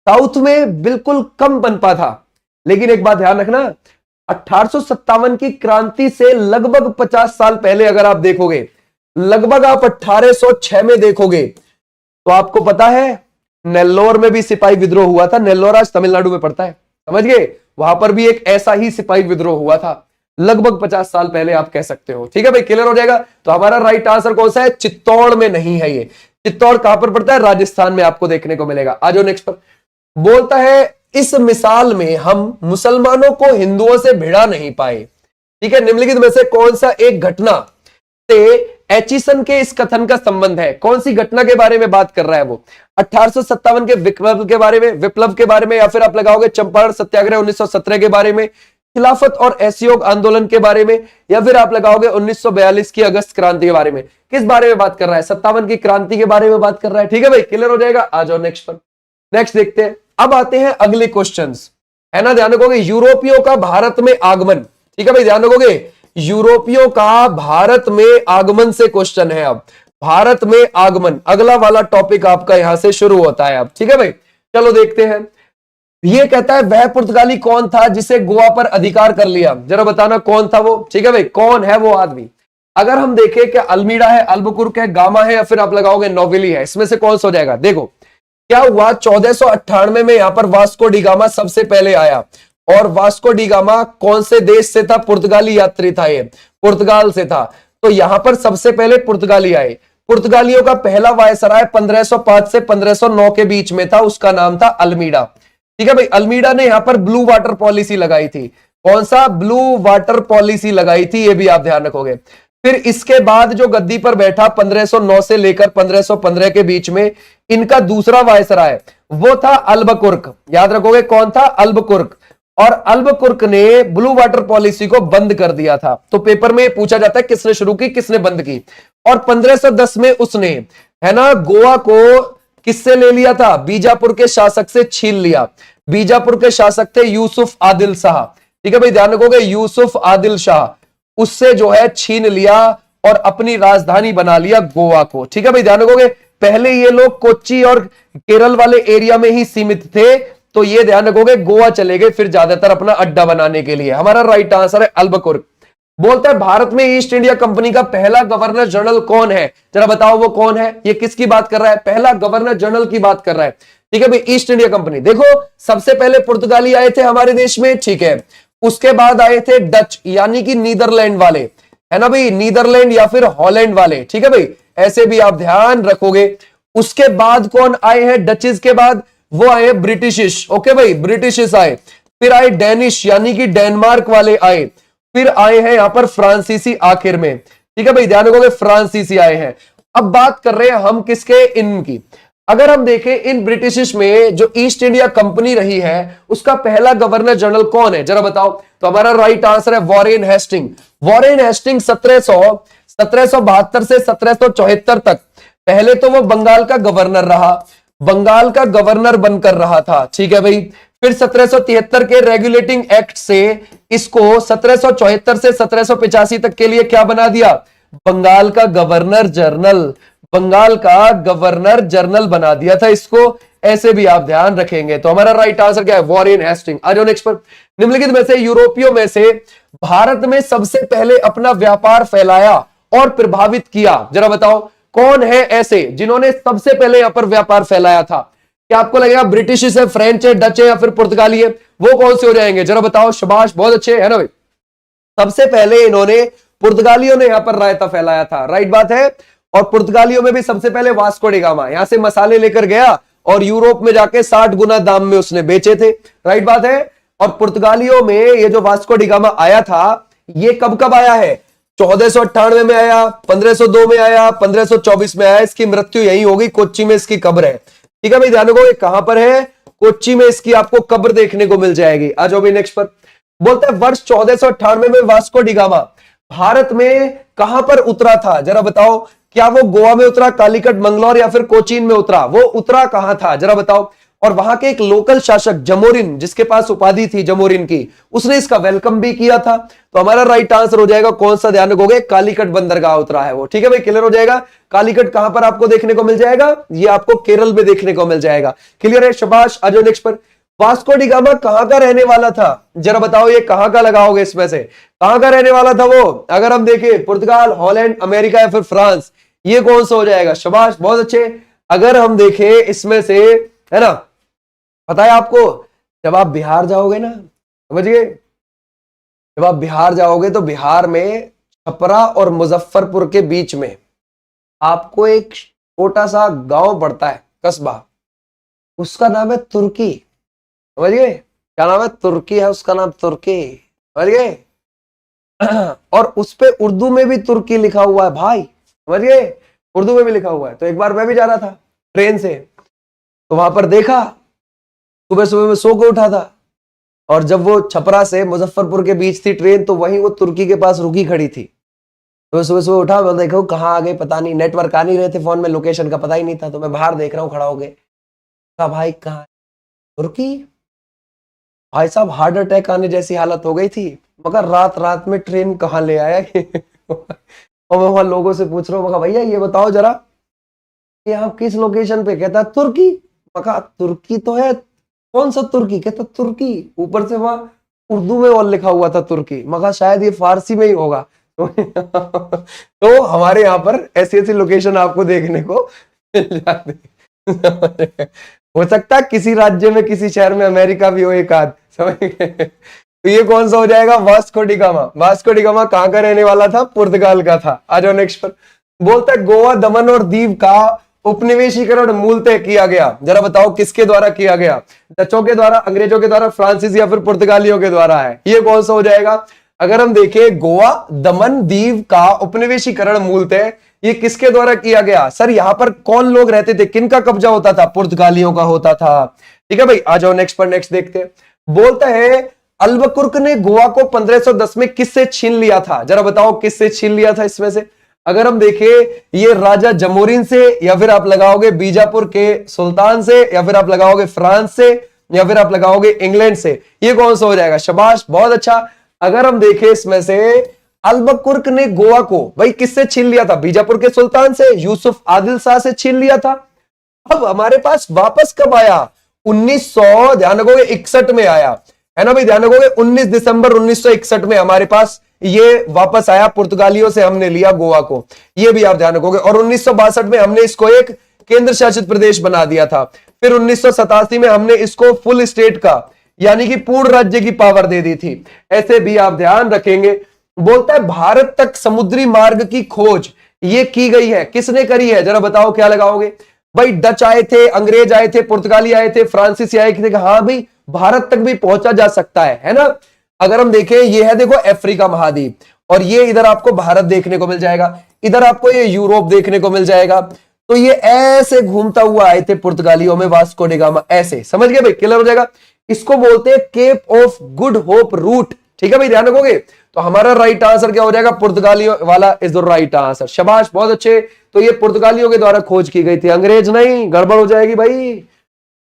साउथ में बिल्कुल कम पनपा था। लेकिन एक बात ध्यान रखना, 1857 की क्रांति से लगभग 50 साल पहले अगर आप देखोगे, लगभग आप 1806 में देखोगे, तो आपको पता है नेल्लोर में भी सिपाही विद्रोह हुआ था। नेल्लोर आज तमिलनाडु में पड़ता है, समझ गए? वहां पर भी एक ऐसा ही सिपाही विद्रोह हुआ था, लगभग 50 साल पहले आप कह सकते हो। ठीक है भाई, क्लियर हो जाएगा। तो हमारा राइट आंसर कौन सा है? चित्तौड़ में नहीं है ये। चित्तौड़ कहां पर पड़ता है? राजस्थान में आपको देखने को मिलेगा। आ जाओ नेक्स्ट पर। बोलता है इस मिसाल में हम मुसलमानों को हिंदुओं से भिड़ा नहीं पाए। ठीक है, निम्नलिखित में से कौन सा एक घटना से एचिसन के इस कथन का संबंध है? कौन सी घटना के बारे में बात कर रहा है वो? 1857 के विप्लव के बारे में, या फिर आप लगाओगे चंपारण सत्याग्रह 1917 के बारे में, खिलाफत और असहयोग आंदोलन के बारे में, या फिर आप लगाओगे 1942 की अगस्त क्रांति के बारे में? किस बारे में बात कर रहा है? 57 की क्रांति के बारे में बात कर रहा है। ठीक है भाई, क्लियर हो जाएगा। आ जाओ नेक्स्ट पर। नेक्स्ट देखते हैं। अब आते हैं अगले क्वेश्चंस, है ना, ध्यान रखोगे। यूरोपियों का भारत में आगमन। ठीक है भाई, ध्यान रखोगे, यूरोपियों का भारत में आगमन से क्वेश्चन है। अब भारत में आगमन, अगला वाला टॉपिक आपका यहां से शुरू होता है अब। ठीक है भाई, चलो देखते हैं। ये कहता है वह पुर्तगाली कौन था जिसे गोवा पर अधिकार कर लिया? जरा बताना कौन था वो। ठीक है भाई, कौन है वो आदमी? अगर हम देखें कि अल्मीडा है, अल्बुकुर्क है, गामा है, या फिर आप लगाओगे नोवेली है, इसमें से कौन सा हो जाएगा? देखो क्या हुआ, 1498 में यहां पर वास्को डी गामा सबसे पहले आया, और वास्को डी गामा कौन से देश से था? पुर्तगाली यात्री था, ये पुर्तगाल से था। तो यहां पर सबसे पहले पुर्तगाली आए। पुर्तगालियों का पहला वायसराय 1505 से 1509 के बीच में था, उसका नाम था अल्मीडा। ठीक है भाई, अल्मीडा ने यहां पर ब्लू वाटर पॉलिसी लगाई थी। कौन सा? ब्लू वाटर पॉलिसी लगाई थी, ये भी आप ध्यान रखोगे। फिर इसके बाद जो गद्दी पर बैठा 1509 से लेकर 1515 के बीच में, इनका दूसरा वायसराय वो था अल्बकुर्क। याद रखोगे कौन था? अल्बकुर्क। और अल्बकुर्क ने ब्लू वाटर पॉलिसी को बंद कर दिया था। तो पेपर में पूछा जाता है किसने शुरू की, किसने बंद की। और 1510 में उसने, है ना, गोवा को किससे ले लिया था? बीजापुर के शासक से छीन लिया। बीजापुर के शासक थे यूसुफ आदिल शाह। ठीक है भाई, ध्यान रखोगे, यूसुफ आदिल शाह, उससे जो है छीन लिया और अपनी राजधानी बना लिया गोवा को। ठीक है भाई, ध्यान रखोगे। पहले ये लोग कोच्चि और केरल वाले एरिया में ही सीमित थे, तो ये ध्यान रखोगे गोवा चले गए फिर ज्यादातर अपना अड्डा बनाने के लिए। हमारा राइट आंसर है अल्बकुर्क। बोलता है भारत में ईस्ट इंडिया कंपनी का पहला गवर्नर जनरल कौन है? जरा बताओ वो कौन है? ये किसकी बात कर रहा है? पहला गवर्नर जनरल की बात कर रहा है। ठीक है भाई, ईस्ट इंडिया कंपनी। देखो, सबसे पहले पुर्तगाली आए थे हमारे देश में, ठीक है। उसके बाद आए थे डच, यानी कि नीदरलैंड वाले, है ना भाई, नीदरलैंड या फिर हॉलैंड वाले। ठीक है भाई, ऐसे भी आप ध्यान रखोगे। उसके बाद कौन आए हैं? डचेस के बाद वो आए ब्रिटिशिश। ओके भाई, ब्रिटिशिश आए। फिर आए डेनिश, यानी कि डेनमार्क वाले आए। फिर आए हैं यहां पर फ्रांसीसी आखिर में। ठीक है भाई, ध्यान रखोगे, फ्रांसीसी आए हैं। अब बात कर रहे हैं हम किसके? इनकी। अगर हम देखें इन ब्रिटिशिश में जो ईस्ट इंडिया कंपनी रही है, उसका पहला गवर्नर जनरल कौन है? जरा बताओ। तो हमारा राइट आंसर है वॉरेन हेस्टिंग। वॉरेन हेस्टिंग 1772 से 1774 तक पहले तो वो बंगाल का गवर्नर रहा, बंगाल का गवर्नर बनकर रहा था। ठीक है भाई, फिर 1773 के रेगुलेटिंग एक्ट से इसको 1774 से 1785 तक के लिए क्या बना दिया? बंगाल का गवर्नर जनरल। बंगाल का गवर्नर जनरल बना दिया था इसको। ऐसे भी आप ध्यान रखेंगे। तो हमारा राइट आंसर क्या है? Warren Hasting. आ जाओ नेक्स्ट पर। निम्नलिखित में से यूरोपियों में से भारत में सबसे पहले अपना व्यापार फैलाया और प्रभावित किया, जरा बताओ कौन है ऐसे जिन्होंने सबसे पहले यहां पर व्यापार फैलाया था? क्या आपको लगेगा ब्रिटिश है, फ्रेंच है, डच है या फिर पुर्तगाली है? वो कौन से हो जाएंगे? जरा बताओ। शाबाश, बहुत अच्छे, है ना भाई। सबसे पहले इन्होंने, पुर्तगालियों ने यहां पर रायता फैलाया था। राइट बात है। और पुर्तगालियों में भी सबसे पहले वास्को डी गामा यहां से मसाले लेकर गया और यूरोप में जाके 60 गुना दाम में उसने बेचे थे। राइट बात है। और पुर्तगालियों में ये जो वास्को डी गामा आया था, ये कब कब आया है? 1498 में आया, 1502 में आया, 1524 में आया। इसकी मृत्यु यही होगी, कोच्चि में इसकी कब्र है। ठीक है भाई, ध्यान रखो, ये कहां पर है? कोच्चि में इसकी आपको कब्र देखने को मिल जाएगी। आ जाओ भाई नेक्स्ट पर। बोलते हैं वर्ष 1498 में वास्को डी गामा भारत में कहां पर उतरा था? जरा बताओ। क्या वो गोवा में उतरा, कालीकट, मंगलौर या फिर कोचीन में उतरा? वो उतरा कहां था? जरा बताओ। और वहां के एक लोकल शासक जमोरिन, जिसके पास उपाधि थी जमोरिन की, उसने इसका वेलकम भी किया था। तो हमारा राइट आंसर हो जाएगा कौन सा? ध्यान रखोगे, कालीकट बंदरगाह उतरा है वो। ठीक है भाई, क्लियर हो जाएगा। कालीकट कहां पर आपको देखने को मिल जाएगा? ये आपको केरल में देखने को मिल जाएगा। क्लियर है, शाबाश। आ जाओ नेक्स्ट पर। वास्को डी गामा कहां का रहने वाला था? जरा बताओ, ये कहां का लगाओगे इसमें से? कहां का रहने वाला था वो? अगर हम देखें पुर्तगाल, हॉलैंड, अमेरिका या फिर फ्रांस, ये कौन सा हो जाएगा? शाबाश, बहुत अच्छे। अगर हम देखें इसमें से, है ना, पता है आपको, जब आप बिहार जाओगे ना, समझ गए, जब आप बिहार जाओगे तो बिहार में छपरा और मुजफ्फरपुर के बीच में आपको एक छोटा सा गांव पड़ता है, कस्बा, उसका नाम है तुर्की। समझ गए? क्या नाम है? तुर्की है उसका नाम, तुर्की। समझ गए? और उस पे उर्दू में भी तुर्की लिखा हुआ है भाई। समझ गए? उर्दू में भी लिखा हुआ है। तो एक बार मैं भी जा रहा था ट्रेन से, तो वहां पर देखा, सुबह सुबह में सो के उठा था, और जब वो छपरा से मुजफ्फरपुर के बीच थी ट्रेन, तो वहीं वो तुर्की के पास रुकी खड़ी थी। तो सुबह सुबह उठा, मैं देखा कहाँ आ गए पता नहीं, नेटवर्क आ नहीं रहे थे फोन में, लोकेशन का पता ही नहीं था। तो मैं बाहर देख रहा हूँ खड़ा हो गए, कहा भाई कहाँ? तुर्की। भाई साहब हार्ट अटैक आने जैसी हालत हो गई थी, मगर रात रात में ट्रेन कहाँ ले आया ये। और मैं वहां लोगों से पूछ रहा हूँ, मगर भैया ये बताओ जरा कि आप किस लोकेशन पे? कहता तुर्की। मगर तुर्की तो है, कौन सा तुर्की? कहता तुर्की। ऊपर से वहां उर्दू में और लिखा हुआ था तुर्की, मगर शायद ये फारसी में ही होगा। तो हमारे यहाँ पर ऐसी ऐसी लोकेशन आपको देखने को मिल जाती। हो सकता है किसी राज्य में, किसी शहर में अमेरिका भी हो एक आध। समझ गए? तो ये कौन सा हो जाएगा? Vasco D gamma. Vasco D gamma कहां का रहने वाला था? पुर्तगाल का था। आ जाओ नेक्स्ट पर। बोलता है गोवा, दमन और दीव का उपनिवेशीकरण मूलतः किया गया। जरा बताओ किसके द्वारा किया गया? डचों के द्वारा, अंग्रेजों के द्वारा, फ्रांसीसी या फिर पुर्तगालियों के द्वारा है? ये कौन सा हो जाएगा? अगर हम देखें गोवा, दमन, दीव का उपनिवेशीकरण मूलतः ये किसके द्वारा किया गया? सर यहां पर कौन लोग रहते थे, किनका कब्जा होता था? पुर्तगालियों का होता था। ठीक है भाई, आ जाओ नेक्स्ट पर। नेक्स्ट देखते हैं। बोलता है अल्बकुर्क ने गोवा को 1510 में किससे छीन लिया था? जरा बताओ किससे छीन लिया था इसमें से? अगर हम देखें ये राजा जमोरिन से, या फिर आप लगाओगे बीजापुर के सुल्तान से, या फिर आप लगाओगे फ्रांस से, या फिर आप लगाओगे इंग्लैंड से। ये कौन सा हो जाएगा? शाबाश, बहुत अच्छा। अगर हम देखें इसमें से अल्बकुर्क ने गोवा को भाई किससे छीन लिया था? बीजापुर के सुल्तान से, यूसुफ आदिल शाह से छीन लिया था। अब हमारे पास वापस कब आया? 1900 ध्यान रखोगे 61 में आया, है ना भाई? ध्यान रखोगे 19 दिसंबर 1961 में हमारे पास ये वापस आया। पुर्तगालियों से हमने लिया गोवा को, ये भी आप ध्यान रखोगे। और 1962 में हमने इसको एक केंद्र शासित प्रदेश बना दिया था। फिर 1987 में हमने इसको फुल स्टेट का यानी कि पूर्ण राज्य की पावर दे दी थी। ऐसे भी आप ध्यान रखेंगे। बोलता है भारत तक समुद्री मार्ग की खोज ये की गई है, किसने करी है? जरा बताओ क्या लगाओगे? भाई डच आए थे, अंग्रेज आए थे, पुर्तगाली आए थे, फ्रांसीसी आए थे। हाँ भाई, भारत तक भी पहुंचा जा सकता है ना? अगर हम देखें ये है देखो अफ्रीका महाद्वीप, और ये इधर आपको भारत देखने को मिल जाएगा, इधर आपको ये यूरोप देखने को मिल जाएगा। तो ये ऐसे घूमता हुआ आए थे पुर्तगालियों में, वास्को डी गामा। ऐसे समझ गए भाई? क्लियर हो जाएगा। इसको बोलते हैं Cape of Good Hope route. ठीक है भाई, ध्यान रखोगे। तो हमारा राइट आंसर क्या हो जाएगा? पुर्तगालियों वाला इज द राइट आंसर। शाबाश, बहुत अच्छे। तो ये पुर्तगालियों के द्वारा खोज की गई थी, अंग्रेज नहीं। गड़बड़ हो जाएगी भाई।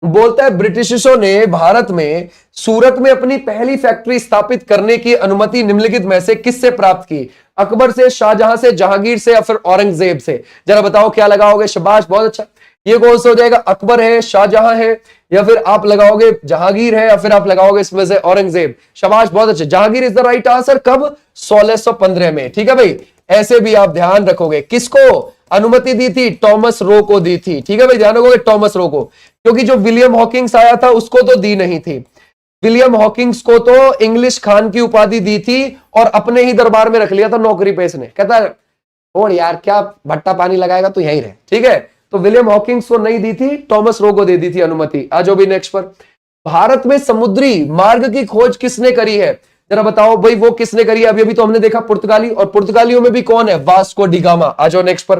बोलता है ब्रिटिशों ने भारत में सूरत में अपनी पहली फैक्ट्री स्थापित करने की अनुमति निम्नलिखित में से किससे प्राप्त की? अकबर से, शाहजहां से, जहांगीर से, या फिर औरंगजेब से? जरा बताओ क्या लगाओगे? शाबाश, बहुत अच्छा। ये कौन सा हो जाएगा? अकबर है, शाहजहां है, या फिर आप लगाओगे जहांगीर है, या फिर आप लगाओगे इसमें से औरंगजेब? शाबाश, बहुत अच्छे। Jahangir is the right answer. कब? 1615 में। ठीक है भाई, ऐसे भी आप ध्यान रखोगे। किसको अनुमति दी थी? टॉमस रो को दी थी। ठीक है भाई, ध्यान रखोगे टॉमस रो को, क्योंकि जो विलियम हॉकिंग्स आया था उसको तो दी नहीं थी। विलियम हॉकिंग्स को तो इंग्लिश खान की उपाधि दी थी और अपने ही दरबार में रख लिया था नौकरी पे इसने। कहता है छोड़ यार, क्या भट्टा पानी लगाएगा, तो यहीं रहे। ठीक है, तो विलियम हॉकिंग्स को नहीं दी थी, टॉमस रो को दे दी थी अनुमति। आज भी नेक्स्ट पर। भारत में समुद्री मार्ग की खोज किसने करी है? जरा बताओ भाई, वो किसने करी है? अभी अभी तो हमने देखा पुर्तगाली, और पुर्तगालियों में भी कौन है? Vasco D gamma. आ जाओ नेक्स्ट पर।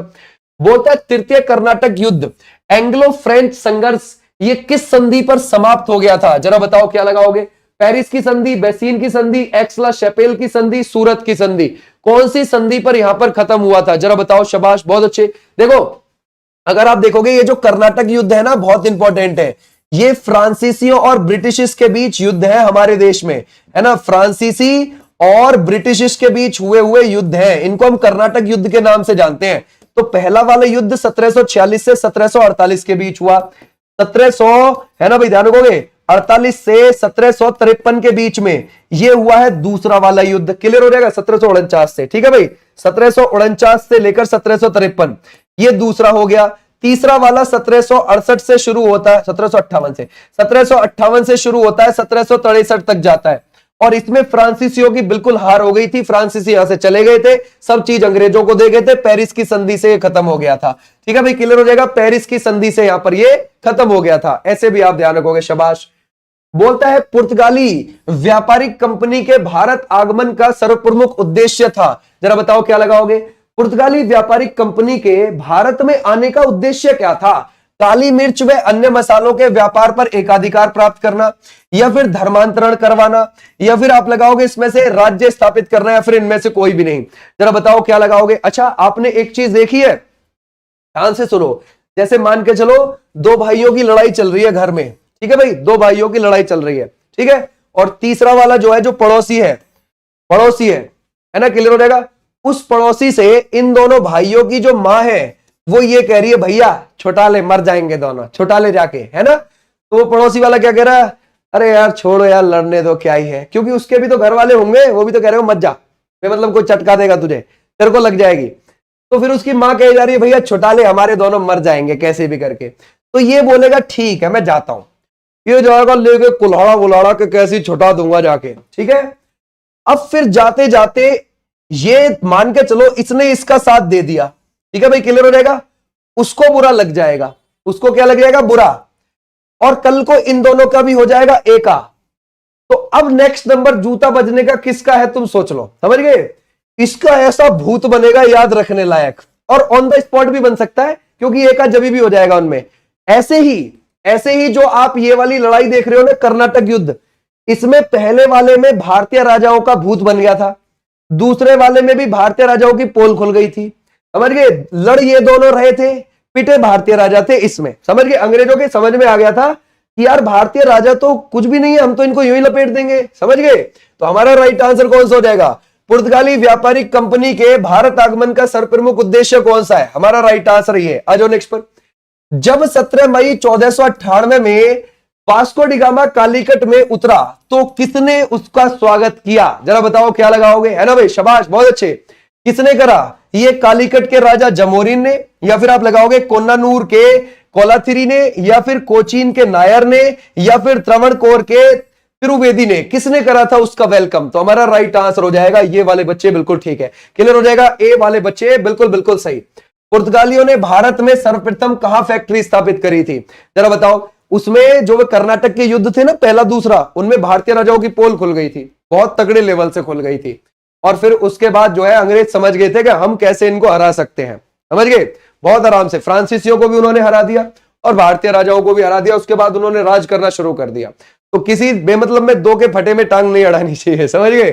बोलता है तृतीय कर्नाटक युद्ध, एंग्लो फ्रेंच संघर्ष, ये किस संधि पर समाप्त हो गया था? जरा बताओ क्या लगाओगे? पेरिस की संधि, बेसीन की संधि, एक्सला शैपेल की संधि, सूरत की संधि? कौन सी संधि पर यहां पर खत्म हुआ था? जरा बताओ। शाबाश, बहुत अच्छे। देखो, अगर आप देखोगे ये जो कर्नाटक युद्ध है ना, बहुत इंपॉर्टेंट है। ये फ्रांसीसियों और ब्रिटिश के बीच युद्ध है हमारे देश में, है ना? फ्रांसीसी और ब्रिटिश के बीच हुए युद्ध है, इनको हम कर्नाटक युद्ध के नाम से जानते हैं। तो पहला वाला युद्ध 1746 से 1748 के बीच हुआ। 1700, है ना भाई, ध्यान रखोगे, 48 से 1753 के बीच में ये हुआ है दूसरा वाला युद्ध। क्लियर हो जाएगा? 1749 से। ठीक है भाई, 1749 से लेकर 1753 ये दूसरा हो गया। तीसरा वाला 1768 से शुरू होता है, 1758 से शुरू होता है, 1763 तक जाता है। और इसमें फ्रांसीसियों की बिल्कुल हार हो गई थी, फ्रांसीसी यहां से चले गए थे, सब चीज अंग्रेजों को दे गए थे। पेरिस की संधि से ये खत्म हो गया था। ठीक है भाई, क्लियर हो जाएगा? पेरिस की संधि से यहां पर ये खत्म हो गया था। ऐसे भी आप ध्यान रखोगे। शाबाश। बोलता है पुर्तगाली व्यापारिक कंपनी के भारत आगमन का सर्वप्रमुख उद्देश्य था। जरा बताओ क्या लगाओगे? पुर्तगाली व्यापारिक कंपनी के भारत में आने का उद्देश्य क्या था? काली मिर्च व अन्य मसालों के व्यापार पर एकाधिकार प्राप्त करना, या फिर धर्मांतरण करवाना, या फिर आप लगाओगे इसमें से राज्य स्थापित करना, या फिर इनमें से कोई भी नहीं? जरा बताओ क्या लगाओगे? अच्छा, आपने एक चीज देखी है, ध्यान से सुनो। जैसे मान के चलो दो भाइयों की लड़ाई चल रही है घर में। ठीक है भाई, दो भाइयों की लड़ाई चल रही है। ठीक है, और तीसरा वाला जो है, जो पड़ोसी है ना? क्लियर हो जाएगा? उस पड़ोसी से इन दोनों भाइयों की जो मां है वो ये कह रही है भैया छुटा ले, मर जाएंगे दोनों, छुटा ले जाके, है ना? तो वो पड़ोसी वाला क्या कह रहा है? अरे यार छोड़ो यार, लड़ने दो, क्या ही है, क्योंकि उसके भी तो घर वाले होंगे, वो भी तो कह रहे हो मत जा, मतलब कोई चटका देगा तुझे, तेरे को लग जाएगी। तो फिर उसकी मां कह जा रही है भैया छुटा ले, हमारे दोनों मर जाएंगे कैसे भी करके। तो ये बोलेगा ठीक है मैं जाता हूं। ये जाएगा लेके कुल्हाड़ा बुलाड़ा के कैसी छुटा दूंगा जाके, ठीक है। अब फिर जाते जाते ये मान के चलो इसने इसका साथ दे दिया, ठीक है भाई, क्लियर हो जाएगा। उसको बुरा लग जाएगा, उसको क्या लग जाएगा, बुरा, और कल को इन दोनों का भी हो जाएगा ए का। तो अब नेक्स्ट नंबर जूता बजने का किसका है, तुम सोच लो, समझ गए। इसका ऐसा भूत बनेगा याद रखने लायक, और ऑन द स्पॉट भी बन सकता है क्योंकि ए का जभी भी हो जाएगा उनमें। ऐसे ही जो आप ये वाली लड़ाई देख रहे हो ना, कर्नाटक युद्ध, इसमें पहले वाले में भारतीय राजाओं का भूत बन गया था, दूसरे वाले में भी भारतीय राजाओं की पोल खुल गई थी, समझ गए। लड़ ये दोनों रहे थे, पिटे भारतीय राजा थे इसमें, समझ गए। अंग्रेजों के समझ में आ गया था कि यार भारतीय राजा तो कुछ भी नहीं है, हम तो इनको यूं ही लपेट देंगे, समझ गए। तो हमारा राइट आंसर कौन सा हो जाएगा, पुर्तगाली व्यापारिक कंपनी के भारत आगमन का सर्वप्रमुख उद्देश्य कौन सा है, हमारा राइट आंसर ये है। आ जाओ नेक्स्ट पर। जब 17 मई 1498 में वास्को डी गामा कालीकट में उतरा तो किसने उसका स्वागत किया, जरा बताओ क्या लगाओगे, है ना भाई, शाबाश, बहुत अच्छे। किसने करा, ये कालीकट के राजा जमोरिन ने, या फिर आप लगाओगे कोन्नानूर के कोलाथिरी ने, या फिर कोचीन के नायर ने, या फिर त्रावणकोर के त्रिवेदी ने, किसने करा था उसका वेलकम। तो हमारा राइट आंसर हो जाएगा ये वाले बच्चे, बिल्कुल ठीक है, क्लियर हो जाएगा, ए वाले बच्चे, बिल्कुल बिल्कुल सही। पुर्तगालियों ने भारत में सर्वप्रथम कहां फैक्ट्री स्थापित करी थी, जरा बताओ। उसमें जो कर्नाटक के युद्ध थे ना, पहला दूसरा, उनमें भारतीय राजाओं की पोल खुल गई थी, बहुत तगड़े लेवल से खुल गई थी। और फिर उसके बाद जो है अंग्रेज समझ गए थे कि हम कैसे इनको हरा सकते हैं, समझ गए, बहुत आराम से। फ्रांसीसियों को भी उन्होंने हरा दिया और भारतीय राजाओं को भी हरा दिया, उसके बाद उन्होंने राज करना शुरू कर दिया। तो किसी बेमतलब में दो के फटे में टांग नहीं अड़ानी चाहिए, समझ गए।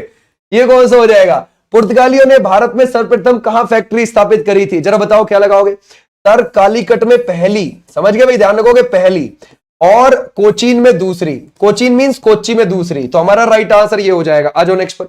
ये कौन सा हो जाएगा, पुर्तगालियों ने भारत में सर्वप्रथम कहां फैक्ट्री स्थापित करी थी, जरा बताओ क्या लगाओगे। सर कालीकट में पहली, समझ गए भाई, ध्यान रखोगे, पहली, और कोचीन में दूसरी, कोचीन मींस कोच्चि में दूसरी। तो हमारा राइट आंसर ये हो जाएगा। आ जाओ नेक्स्ट पर।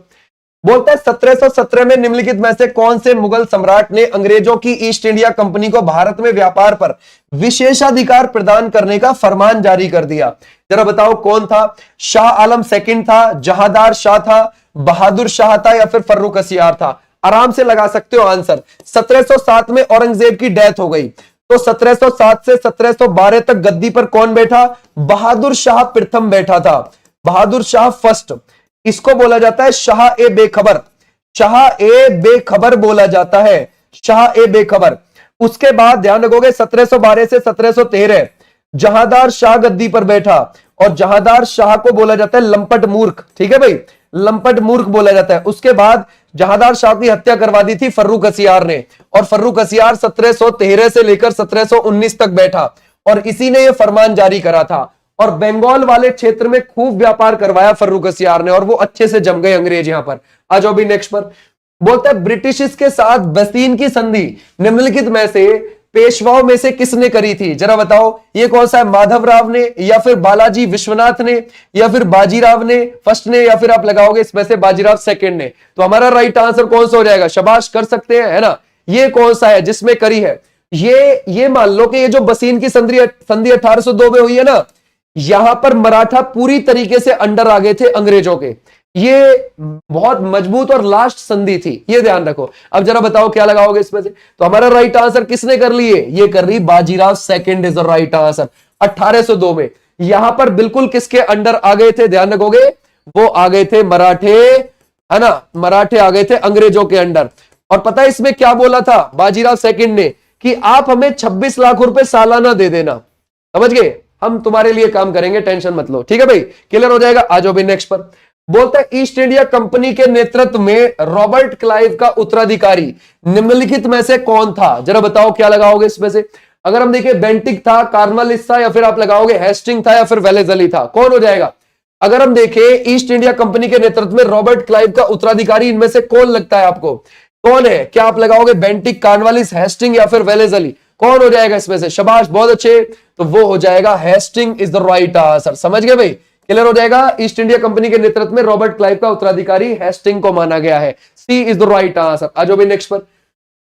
बोलता है 1717 में निम्नलिखित में से कौन से मुगल सम्राट ने अंग्रेजों की ईस्ट इंडिया कंपनी को भारत में व्यापार पर विशेषाधिकार प्रदान करने का फरमान जारी कर दिया, जरा बताओ कौन था। शाह आलम सेकंड था, जहांदार शाह था, बहादुर शाह था, या फिर फर्रुखसियार था। आराम से लगा सकते हो आंसर। 1707 में औरंगजेब की डेथ हो गई, तो 1707 से 1712 तक गद्दी पर कौन बैठा, बहादुर शाह प्रथम बैठा था, बहादुर शाह फर्स्ट। इसको बोला जाता है शाह ए बेखबर, शाह ए बेखबर बोला जाता है, शाह ए बेखबर। उसके बाद ध्यान रखोगे 1712 से 1713 जहांदार शाह गद्दी पर बैठा, और जहांदार शाह को बोला जाता है लंपट मूर्ख, ठीक है भाई, लंपट मूर्ख बोला जाता है। उसके बाद जहांदार शाह की हत्या करवा दी थी फर्रुखसियार ने, और फर्रुखसियार 1713 से लेकर 1719 तक बैठा, और इसी ने यह फरमान जारी करा था। और बंगाल वाले क्षेत्र में खूब व्यापार करवाया फर्रुखसियार ने, और वो अच्छे से जम गए अंग्रेज यहां पर। आ जाओ भी नेक्स्ट पर। बोलता है ब्रिटिश के साथ बसीन की संधि निम्नलिखित में से पेशवाओं में से किसने करी थी, जरा बताओ। ये कौन सा है, माधवराव ने, या फिर बालाजी विश्वनाथ ने, या फिर बाजीराव ने फर्स्ट ने, या फिर आप लगाओगे इसमें से बाजीराव सेकंड ने। तो हमारा राइट आंसर कौन सा हो जाएगा, शाबाश, कर सकते हैं, है ना। ये कौन सा है जिसमें करी है, ये मान लो कि ये जो बसीन की संधि 1802 में हुई है ना, यहां पर मराठा पूरी तरीके से अंडर आ गए थे अंग्रेजों के। ये बहुत मजबूत और लास्ट संधि थी, ये ध्यान रखो। अब जरा बताओ क्या लगाओगे इसमें से। तो हमारा राइट आंसर किसने कर लिए, ये कर रही Bajirao second is the right answer. 1802 में यहां पर बिल्कुल किसके अंडर आ गए थे, ध्यान रखोगे, वो आ गए थे मराठे, है ना, मराठे आ गए थे अंग्रेजों के अंडर। और पता है इसमें क्या बोला था बाजीराव सेकंड ने, कि आप हमें 26 लाख रुपए सालाना दे देना, समझ गए, हम तुम्हारे लिए काम करेंगे, टेंशन मत लो, ठीक है भाई, क्लियर हो जाएगा। आ जाओ भाई नेक्स्ट पर। बोलता है ईस्ट इंडिया कंपनी के नेतृत्व में रॉबर्ट क्लाइव का उत्तराधिकारी निम्नलिखित में से कौन था, जरा बताओ क्या लगाओगे इसमें से। अगर हम देखें बेंटिक था, कार्नवालिस था, या फिर आप लगाओगे हेस्टिंग था, या फिर वेलेजली था, कौन हो जाएगा। अगर हम देखें ईस्ट इंडिया कंपनी के नेतृत्व में रॉबर्ट क्लाइव का उत्तराधिकारी इनमें से कौन लगता है आपको, कौन है, क्या आप लगाओगे बेंटिक, कार्नवालिस, हेस्टिंग, या फिर वेलेजली, कौन हो जाएगा इसमें से, शाबाश, बहुत अच्छे। तो वो हो जाएगा Hastings is the right answer, समझ गए भाई, क्लियर हो जाएगा। ईस्ट इंडिया कंपनी के नेतृत्व में रॉबर्ट क्लाइव का उत्तराधिकारी हेस्टिंग को माना गया है, सी इज द राइट आंसर। आ जाओ भाई नेक्स्ट पर।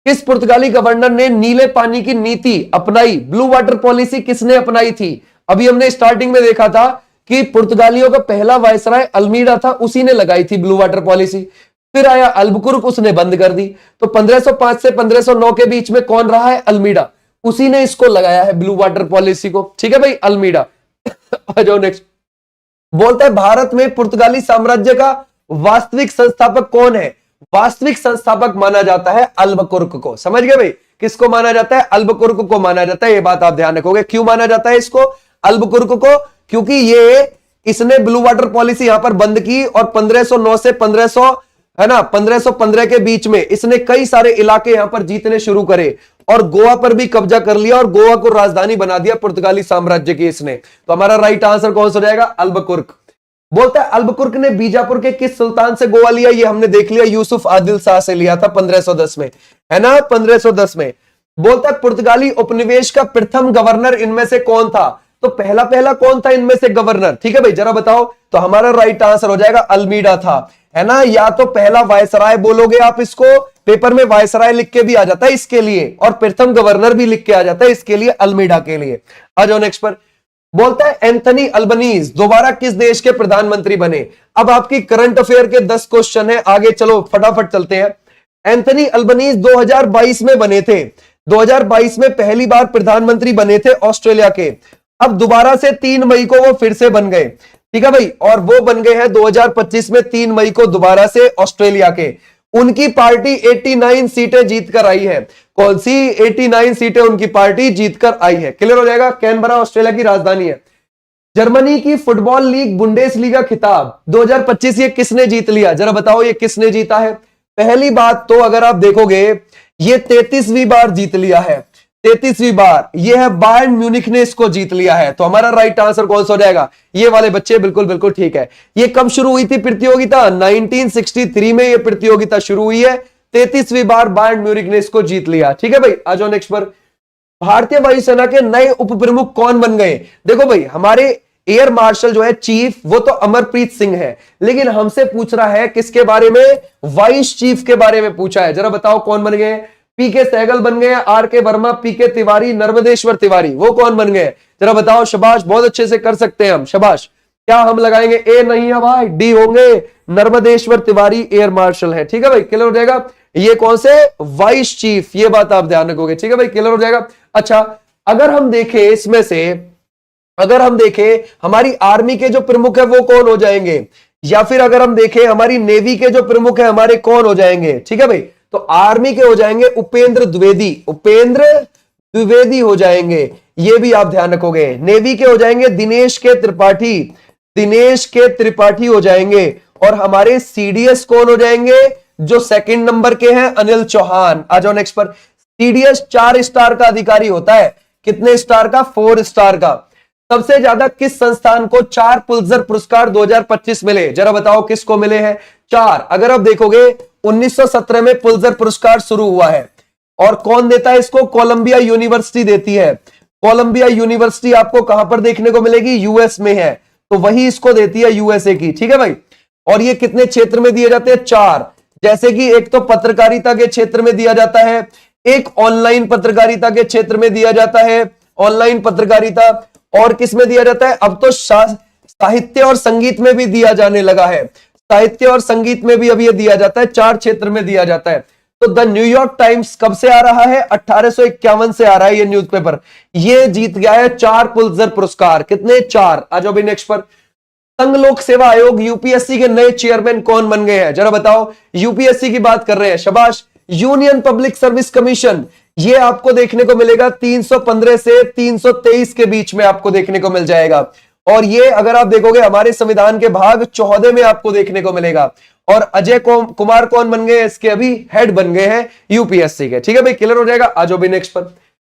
किस पुर्तगाली गवर्नर ने नीले पानी की नीति अपनाई, ब्लू वाटर पॉलिसी किसने अपनाई थी। अभी हमने स्टार्टिंग में देखा था कि पुर्तगालियों का पहला वायसराय अल्मीडा था, उसी ने लगाई थी ब्लू वाटर पॉलिसी। फिर आया अल्बुकुर्क, उसने बंद कर दी। तो 1505 से 1509 के बीच में कौन रहा है, अल्मीडा, उसी ने इसको लगाया है ब्लू वाटर पॉलिसी को, ठीक है भाई, अल्मीडा। आ जाओ नेक्स्ट। बोलता है भारत में पुर्तगाली साम्राज्य का वास्तविक संस्थापक कौन है? वास्तविक संस्थापक माना जाता है अल्बुकर्क को। समझ गए भाई? किसको माना जाता है? अल्बुकर्क को माना जाता है। ये बात आप ध्यान रखोगे। क्यों माना जाता है इसको अल्बुकर्क को? क्योंकि इसने ब्लू वाटर पॉलिसी यहां पर बंद की और 1509 से 1500 है ना 1515 के बीच में इसने कई सारे इलाके यहां पर जीतने शुरू करे और गोवा पर भी कब्जा कर लिया और गोवा को राजधानी बना दिया पुर्तगाली साम्राज्य की इसने। तो हमारा राइट आंसर कौन सा हो जाएगा? अल्बुकर्क। बोलता है अल्बुकर्क ने बीजापुर के किस सुल्तान से गोवा लिया? ये हमने देख लिया, यूसुफ आदिल शाह से लिया था 1510 में, है ना 1510 में। बोलता है पुर्तगाली उपनिवेश का प्रथम गवर्नर इनमें से कौन था? तो पहला पहला कौन था इनमें से गवर्नर? ठीक है भाई, जरा बताओ। तो हमारा राइट आंसर हो जाएगा अल्मीडा था, है ना। या तो पहला वायसराय बोलोगे आप इसको, पेपर में वायसराय लिख के भी आ जाता है इसके लिए, और प्रथम गवर्नर भी लिख के आ जाता है इसके लिए, अल्मीडा के लिए। आ जाओ नेक्स्ट पर। बोलता है एंथनी अल्बनीज दोबारा किस देश के प्रधानमंत्री बने? अब आपकी करंट अफेयर के 10 क्वेश्चन है, आगे चलो फटाफट चलते हैं। एंथनी अल्बनीज 2022 में बने थे, 2022 में पहली बार प्रधानमंत्री बने थे ऑस्ट्रेलिया के। अब दोबारा से 3 मई को वो फिर से बन गए, ठीक है भाई, और वो बन गए हैं 2025 में 3 मई को दोबारा से ऑस्ट्रेलिया के। उनकी पार्टी 89 सीटें जीतकर आई है। कौन सी 89 सीटें उनकी पार्टी जीतकर आई है? क्लियर हो जाएगा। कैनबरा ऑस्ट्रेलिया की राजधानी है। जर्मनी की फुटबॉल लीग बुंडेसलीगा खिताब 2025 ये किसने जीत लिया? जरा बताओ ये किसने जीता है? पहली बात तो अगर आप देखोगे ये 33वीं बार जीत लिया है, 33वीं बार ये है बायर्न म्यूनिख ने इसको जीत लिया है। तो हमारा राइट आंसर कौन सा हो जाएगा? ये वाले बच्चे बिल्कुल बिल्कुल ठीक है। ये कब शुरू हुई थी प्रतियोगिता? 1963 में ये प्रतियोगिता शुरू हुई है, 33वीं बार बायर्न म्यूनिख ने इसको जीत लिया। ठीक है भाई, आ जाओ नेक्स्ट पर। भारतीय वायुसेना के नए उप प्रमुख कौन बन गए? देखो भाई, हमारे एयर मार्शल जो है चीफ वो तो अमरप्रीत सिंह है, लेकिन हमसे पूछ रहा है किसके बारे में? वाइस चीफ के बारे में पूछा है। जरा बताओ कौन बन गए? पीके सहगल बन गए, आर के वर्मा, पीके तिवारी, नर्मदेश्वर तिवारी, वो कौन बन गए? जरा बताओ। शाबाश, बहुत अच्छे से कर सकते हैं हम, शाबाश। क्या हम लगाएंगे? ए नहीं है भाई, डी होंगे। नर्मदेश्वर तिवारी एयर मार्शल है। ठीक है भाई, क्लियर हो जाएगा। ये कौन से? वाइस चीफ, ये बात आप ध्यान रखोगे। ठीक है भाई, क्लियर हो जाएगा। अच्छा, अगर हम देखें इसमें से, अगर हम देखें हमारी आर्मी के जो प्रमुख है वो कौन हो जाएंगे, या फिर अगर हम देखें हमारी नेवी के जो प्रमुख है हमारे कौन हो जाएंगे? ठीक है भाई, तो आर्मी के हो जाएंगे उपेंद्र द्विवेदी, उपेंद्र द्विवेदी हो जाएंगे, ये भी आप ध्यान रखोगे। नेवी के हो जाएंगे दिनेश के त्रिपाठी, दिनेश के त्रिपाठी हो जाएंगे। और हमारे सीडीएस कौन हो जाएंगे? जो सेकंड नंबर के हैं, अनिल चौहान। आ जाओ नेक्स्ट पर। सीडीएस 4 स्टार का अधिकारी होता है। कितने स्टार का? 4 स्टार का। सबसे ज्यादा किस संस्थान को 4 पुलित्जर पुरस्कार 2025 मिले? जरा बताओ किसको मिले हैं 4? अगर आप देखोगे 1917 में पुलित्जर पुरस्कार शुरू हुआ है, और कौन देता है इसको? कोलंबिया यूनिवर्सिटी देती है। कोलंबिया यूनिवर्सिटी आपको कहां पर देखने को मिलेगी? यूएस में है, तो वही इसको देती है, यूएसए की। ठीक है भाई, और ये कितने क्षेत्र में दिए जाते हैं? 4। जैसे कि एक तो पत्रकारिता के क्षेत्र में दिया जाता है, एक ऑनलाइन पत्रकारिता के क्षेत्र में दिया जाता है, ऑनलाइन पत्रकारिता, और किस में दिया जाता है? अब तो साहित्य और संगीत में भी दिया जाने लगा है, साहित्य और संगीत में भी अब ये दिया जाता है, 4 क्षेत्र में दिया जाता है। तो द न्यूयॉर्क टाइम्स कब से आ रहा है? 1851 से आ रहा है ये न्यूज़पेपर। ये जीत गया है 4 पुलित्जर पुरस्कार। कितने? 4। आ जाओ भी नेक्स्ट पर। संघ लोक सेवा आयोग यूपीएससी के नए चेयरमैन कौन बन गए हैं? जरा बताओ। यूपीएससी की बात कर रहे हैं, शाबाश। यूनियन पब्लिक सर्विस कमीशन, ये आपको देखने को मिलेगा 315 से 323 के बीच में आपको देखने को मिल जाएगा। और ये अगर आप देखोगे हमारे संविधान के भाग 14 में आपको देखने को मिलेगा। और अजय कुमार कौन बन गए? इसके अभी हेड बन गए हैं यूपीएससी के। ठीक है भाई, क्लियर हो जाएगा। आ जाओ भी नेक्स्ट पर।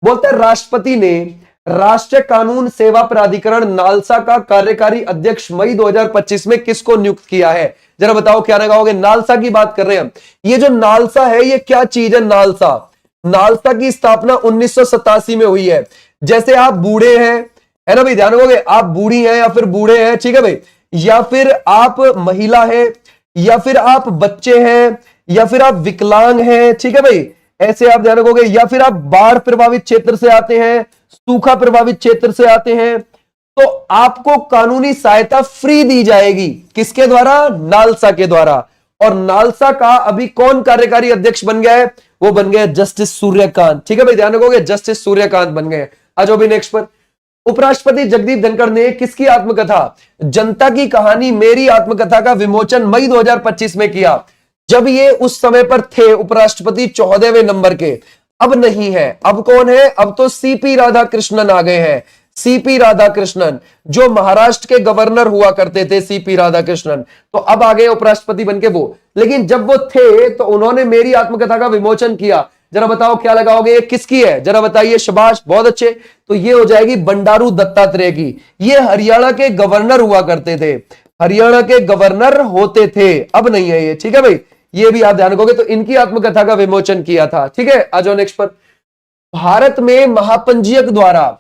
बोलते हैं राष्ट्रपति ने राष्ट्रीय कानून सेवा प्राधिकरण नालसा का कार्यकारी अध्यक्ष मई 2025 में किसको नियुक्त किया है? जरा बताओ क्या लगाओगे? नालसा की बात कर रहे हैं हम। ये जो नालसा है ये क्या चीज है? नालसा, नालसा की स्थापना 1987 में हुई है। जैसे आप बूढ़े हैं, है ना भाई, ध्यान रखोगे, आप बूढ़ी हैं या फिर बूढ़े हैं, ठीक है भाई, या फिर आप महिला है, या फिर आप बच्चे हैं, या फिर आप विकलांग हैं, ठीक है भाई, ऐसे आप ध्यान रखोगे, या फिर आप बाढ़ प्रभावित क्षेत्र से आते हैं, सूखा प्रभावित क्षेत्र से आते हैं, तो आपको कानूनी सहायता फ्री दी जाएगी। किसके द्वारा? नालसा के द्वारा। और नालसा का अभी कौन कार्यकारी अध्यक्ष बन गया है? वो बन गया जस्टिस सूर्यकांत। ठीक है भाई, ध्यान रखोगे, जस्टिस सूर्यकांत बन गए। आ जाओ भी नेक्स्ट पर। उपराष्ट्रपति जगदीप धनखड़ ने किसकी आत्मकथा जनता की कहानी मेरी आत्मकथा का विमोचन मई 2025 में किया। जब ये उस समय पर थे उपराष्ट्रपति 14वें नंबर के, अब नहीं है। अब कौन है? अब तो सीपी राधाकृष्णन आ गए हैं। सीपी राधाकृष्णन जो महाराष्ट्र के गवर्नर हुआ करते थे, सीपी राधाकृष्णन, तो अब आ गए उपराष्ट्रपति बनके वो। लेकिन जब वो थे तो उन्होंने मेरी आत्मकथा का विमोचन किया। जरा बताओ क्या लगाओगे, ये किसकी है? जरा बताइए। शाबाश, बहुत अच्छे। तो ये हो जाएगी बंडारू दत्तात्रेय की। ये हरियाणा के गवर्नर हुआ करते थे, हरियाणा के गवर्नर होते थे, अब नहीं है ये। ठीक है भाई, ये भी आप ध्यान रखोगे। तो इनकी आत्मकथा का विमोचन किया था। ठीक है, आ जाओ नेक्स्ट पर। भारत में महापंजीयक द्वारा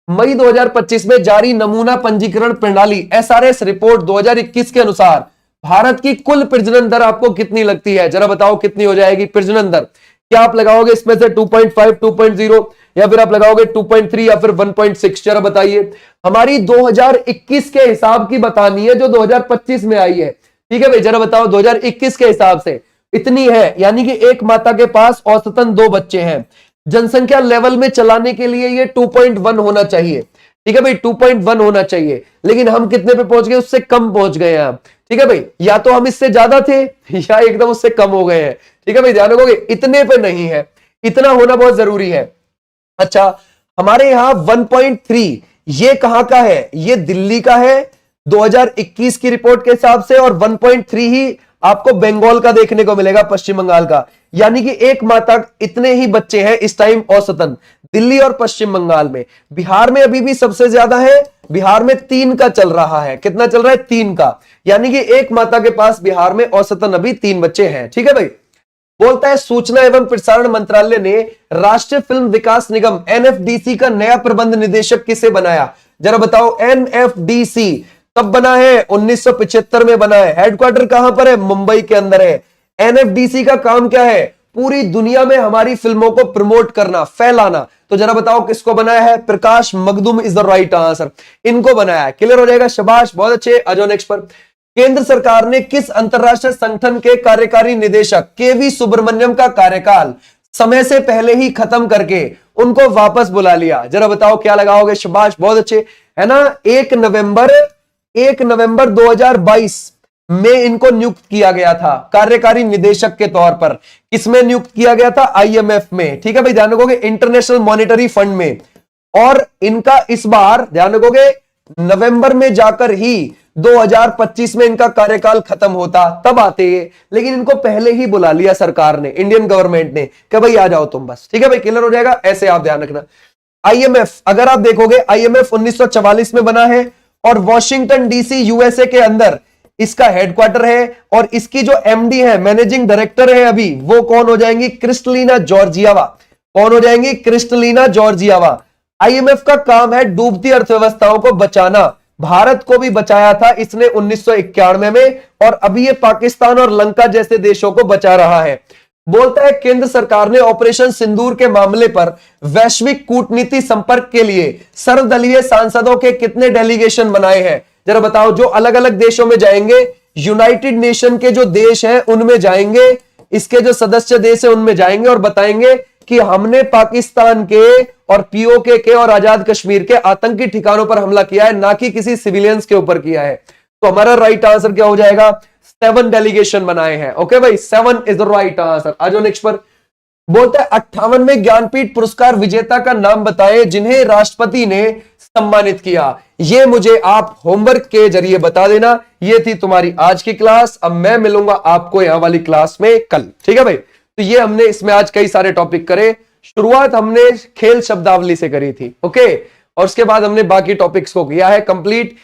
मई 2025 में जारी नमूना पंजीकरण प्रणाली एसआरएस रिपोर्ट 2021 के अनुसार भारत की कुल प्रजनन दर आपको कितनी लगती है? जरा बताओ कितनी हो जाएगी प्रजनन दर? क्या आप लगाओगे इसमें से 2.5, 2.0 या फिर आप लगाओगे 2.3 या फिर 1.6? जरा बताइए। हमारी 2021 के हिसाब की बतानी है जो 2025 में आई है। ठीक है भाई, जरा बताओ 2021 के हिसाब से इतनी है, यानी कि एक माता के पास औसतन 2 बच्चे हैं। जनसंख्या लेवल में चलाने के लिए ये 2.1 होना चाहिए। ठीक है भाई, 2.1 होना चाहिए। लेकिन हम कितने पे पहुंच गए? उससे कम पहुंच गए हैं। ठीक है भाई, या तो हम इससे ज्यादा थे या एकदम उससे कम हो गए हैं। ठीक है भाई, ध्यान रखोगे, इतने पे नहीं है, इतना होना बहुत जरूरी है। अच्छा, हमारे यहां 1.3 ये कहां का है? ये दिल्ली का है 2021 की रिपोर्ट के हिसाब से, और 1.3 ही आपको बंगाल का देखने को मिलेगा, पश्चिम बंगाल का। यानी कि एक माता इतने ही बच्चे हैं इस टाइम औसतन दिल्ली और पश्चिम बंगाल में। बिहार में अभी भी सबसे ज्यादा है, बिहार में 3 का चल रहा है। कितना चल रहा है? 3 का। यानी कि एक माता के पास बिहार में औसतन अभी 3 बच्चे हैं। ठीक है भाई। बोलता है सूचना एवं प्रसारण मंत्रालय ने राष्ट्रीय फिल्म विकास निगम एनएफडीसी का नया प्रबंध निदेशक किसे बनाया? जरा बताओ। एनएफडीसी कब बना है? 1975 में बना है। हेडक्वार्टर कहां पर है? मुंबई के अंदर है। एनएफडीसी का काम क्या है? पूरी दुनिया में हमारी फिल्मों को प्रमोट करना, फैलाना। तो जरा बताओ किसको बनाया है? Prakash Magdum is the right answer. इनको बनाया है। क्लियर हो जाएगा, शाबाश, बहुत अच्छे। आ जाओ नेक्स्ट पर। केंद्र सरकार ने किस अंतरराष्ट्रीय संगठन के कार्यकारी निदेशक केवी सुब्रमण्यम का कार्यकाल समय से पहले ही खत्म करके उनको वापस बुला लिया? जरा बताओ क्या लगाओगे? शाबाश, बहुत अच्छे, है ना। 1 नवंबर 2022 में इनको नियुक्त किया गया था कार्यकारी निदेशक के तौर पर। किसमें नियुक्त किया गया था? आईएमएफ में। ठीक है भाई, ध्यान रखोगे, इंटरनेशनल मॉनेटरी फंड में। और इनका इस बार ध्यान रखोगे नवंबर में जाकर ही 2025 में इनका कार्यकाल खत्म होता, तब आते ये। लेकिन इनको पहले ही बुला लिया सरकार ने, इंडियन गवर्नमेंट ने, कि भाई आ जाओ तुम बस। ठीक है भाई, क्लियर हो जाएगा। ऐसे आप ध्यान रखना। आईएमएफ, अगर आप देखोगे आईएमएफ 1944 में बना है और वॉशिंगटन डीसी यूएसए के अंदर इसका हेडक्वार्टर है। और इसकी जो एमडी है, मैनेजिंग डायरेक्टर है अभी, वो कौन हो जाएंगी? क्रिस्टलिना जॉर्जियावा। कौन हो जाएंगी? क्रिस्टलिना जॉर्जियावा। आईएमएफ का काम है डूबती अर्थव्यवस्थाओं को बचाना। भारत को भी बचाया था इसने 1991 में, और अभी ये पाकिस्तान और लंका जैसे देशों को बचा रहा है। बोलता है केंद्र सरकार ने ऑपरेशन सिंदूर के मामले पर वैश्विक कूटनीति संपर्क के लिए सर्वदलीय सांसदों के कितने डेलीगेशन बनाए हैं? जरा बताओ। जो अलग अलग देशों में जाएंगे, यूनाइटेड नेशन के जो देश हैं उनमें जाएंगे, इसके जो सदस्य देश है उनमें जाएंगे और बताएंगे कि हमने पाकिस्तान के और पीओके के और आजाद कश्मीर के आतंकी ठिकानों पर हमला किया है, ना कि किसी सिविलियंस के ऊपर किया है। तो हमारा राइट आंसर क्या हो जाएगा? 7 डेलीगेशन बनाए हैं। ओके भाई, 7 इज द राइट आंसर। आ जाओ नेक्स्ट पर। बोलता है 58वें ज्ञानपीठ पुरस्कार विजेता का नाम बताएं जिन्हें राष्ट्रपति ने सम्मानित किया। ये मुझे आप होमवर्क के जरिए बता देना। ये थी तुम्हारी आज की क्लास। अब मैं मिलूंगा आपको यहां वाली क्लास में कल। ठीक है भाई। तो ये हमने इसमें आज कई सारे टॉपिक करे। शुरुआत हमने खेल शब्दावली से करी थी, ओके, और उसके बाद हमने बाकी टॉपिक्स को किया है कंप्लीट।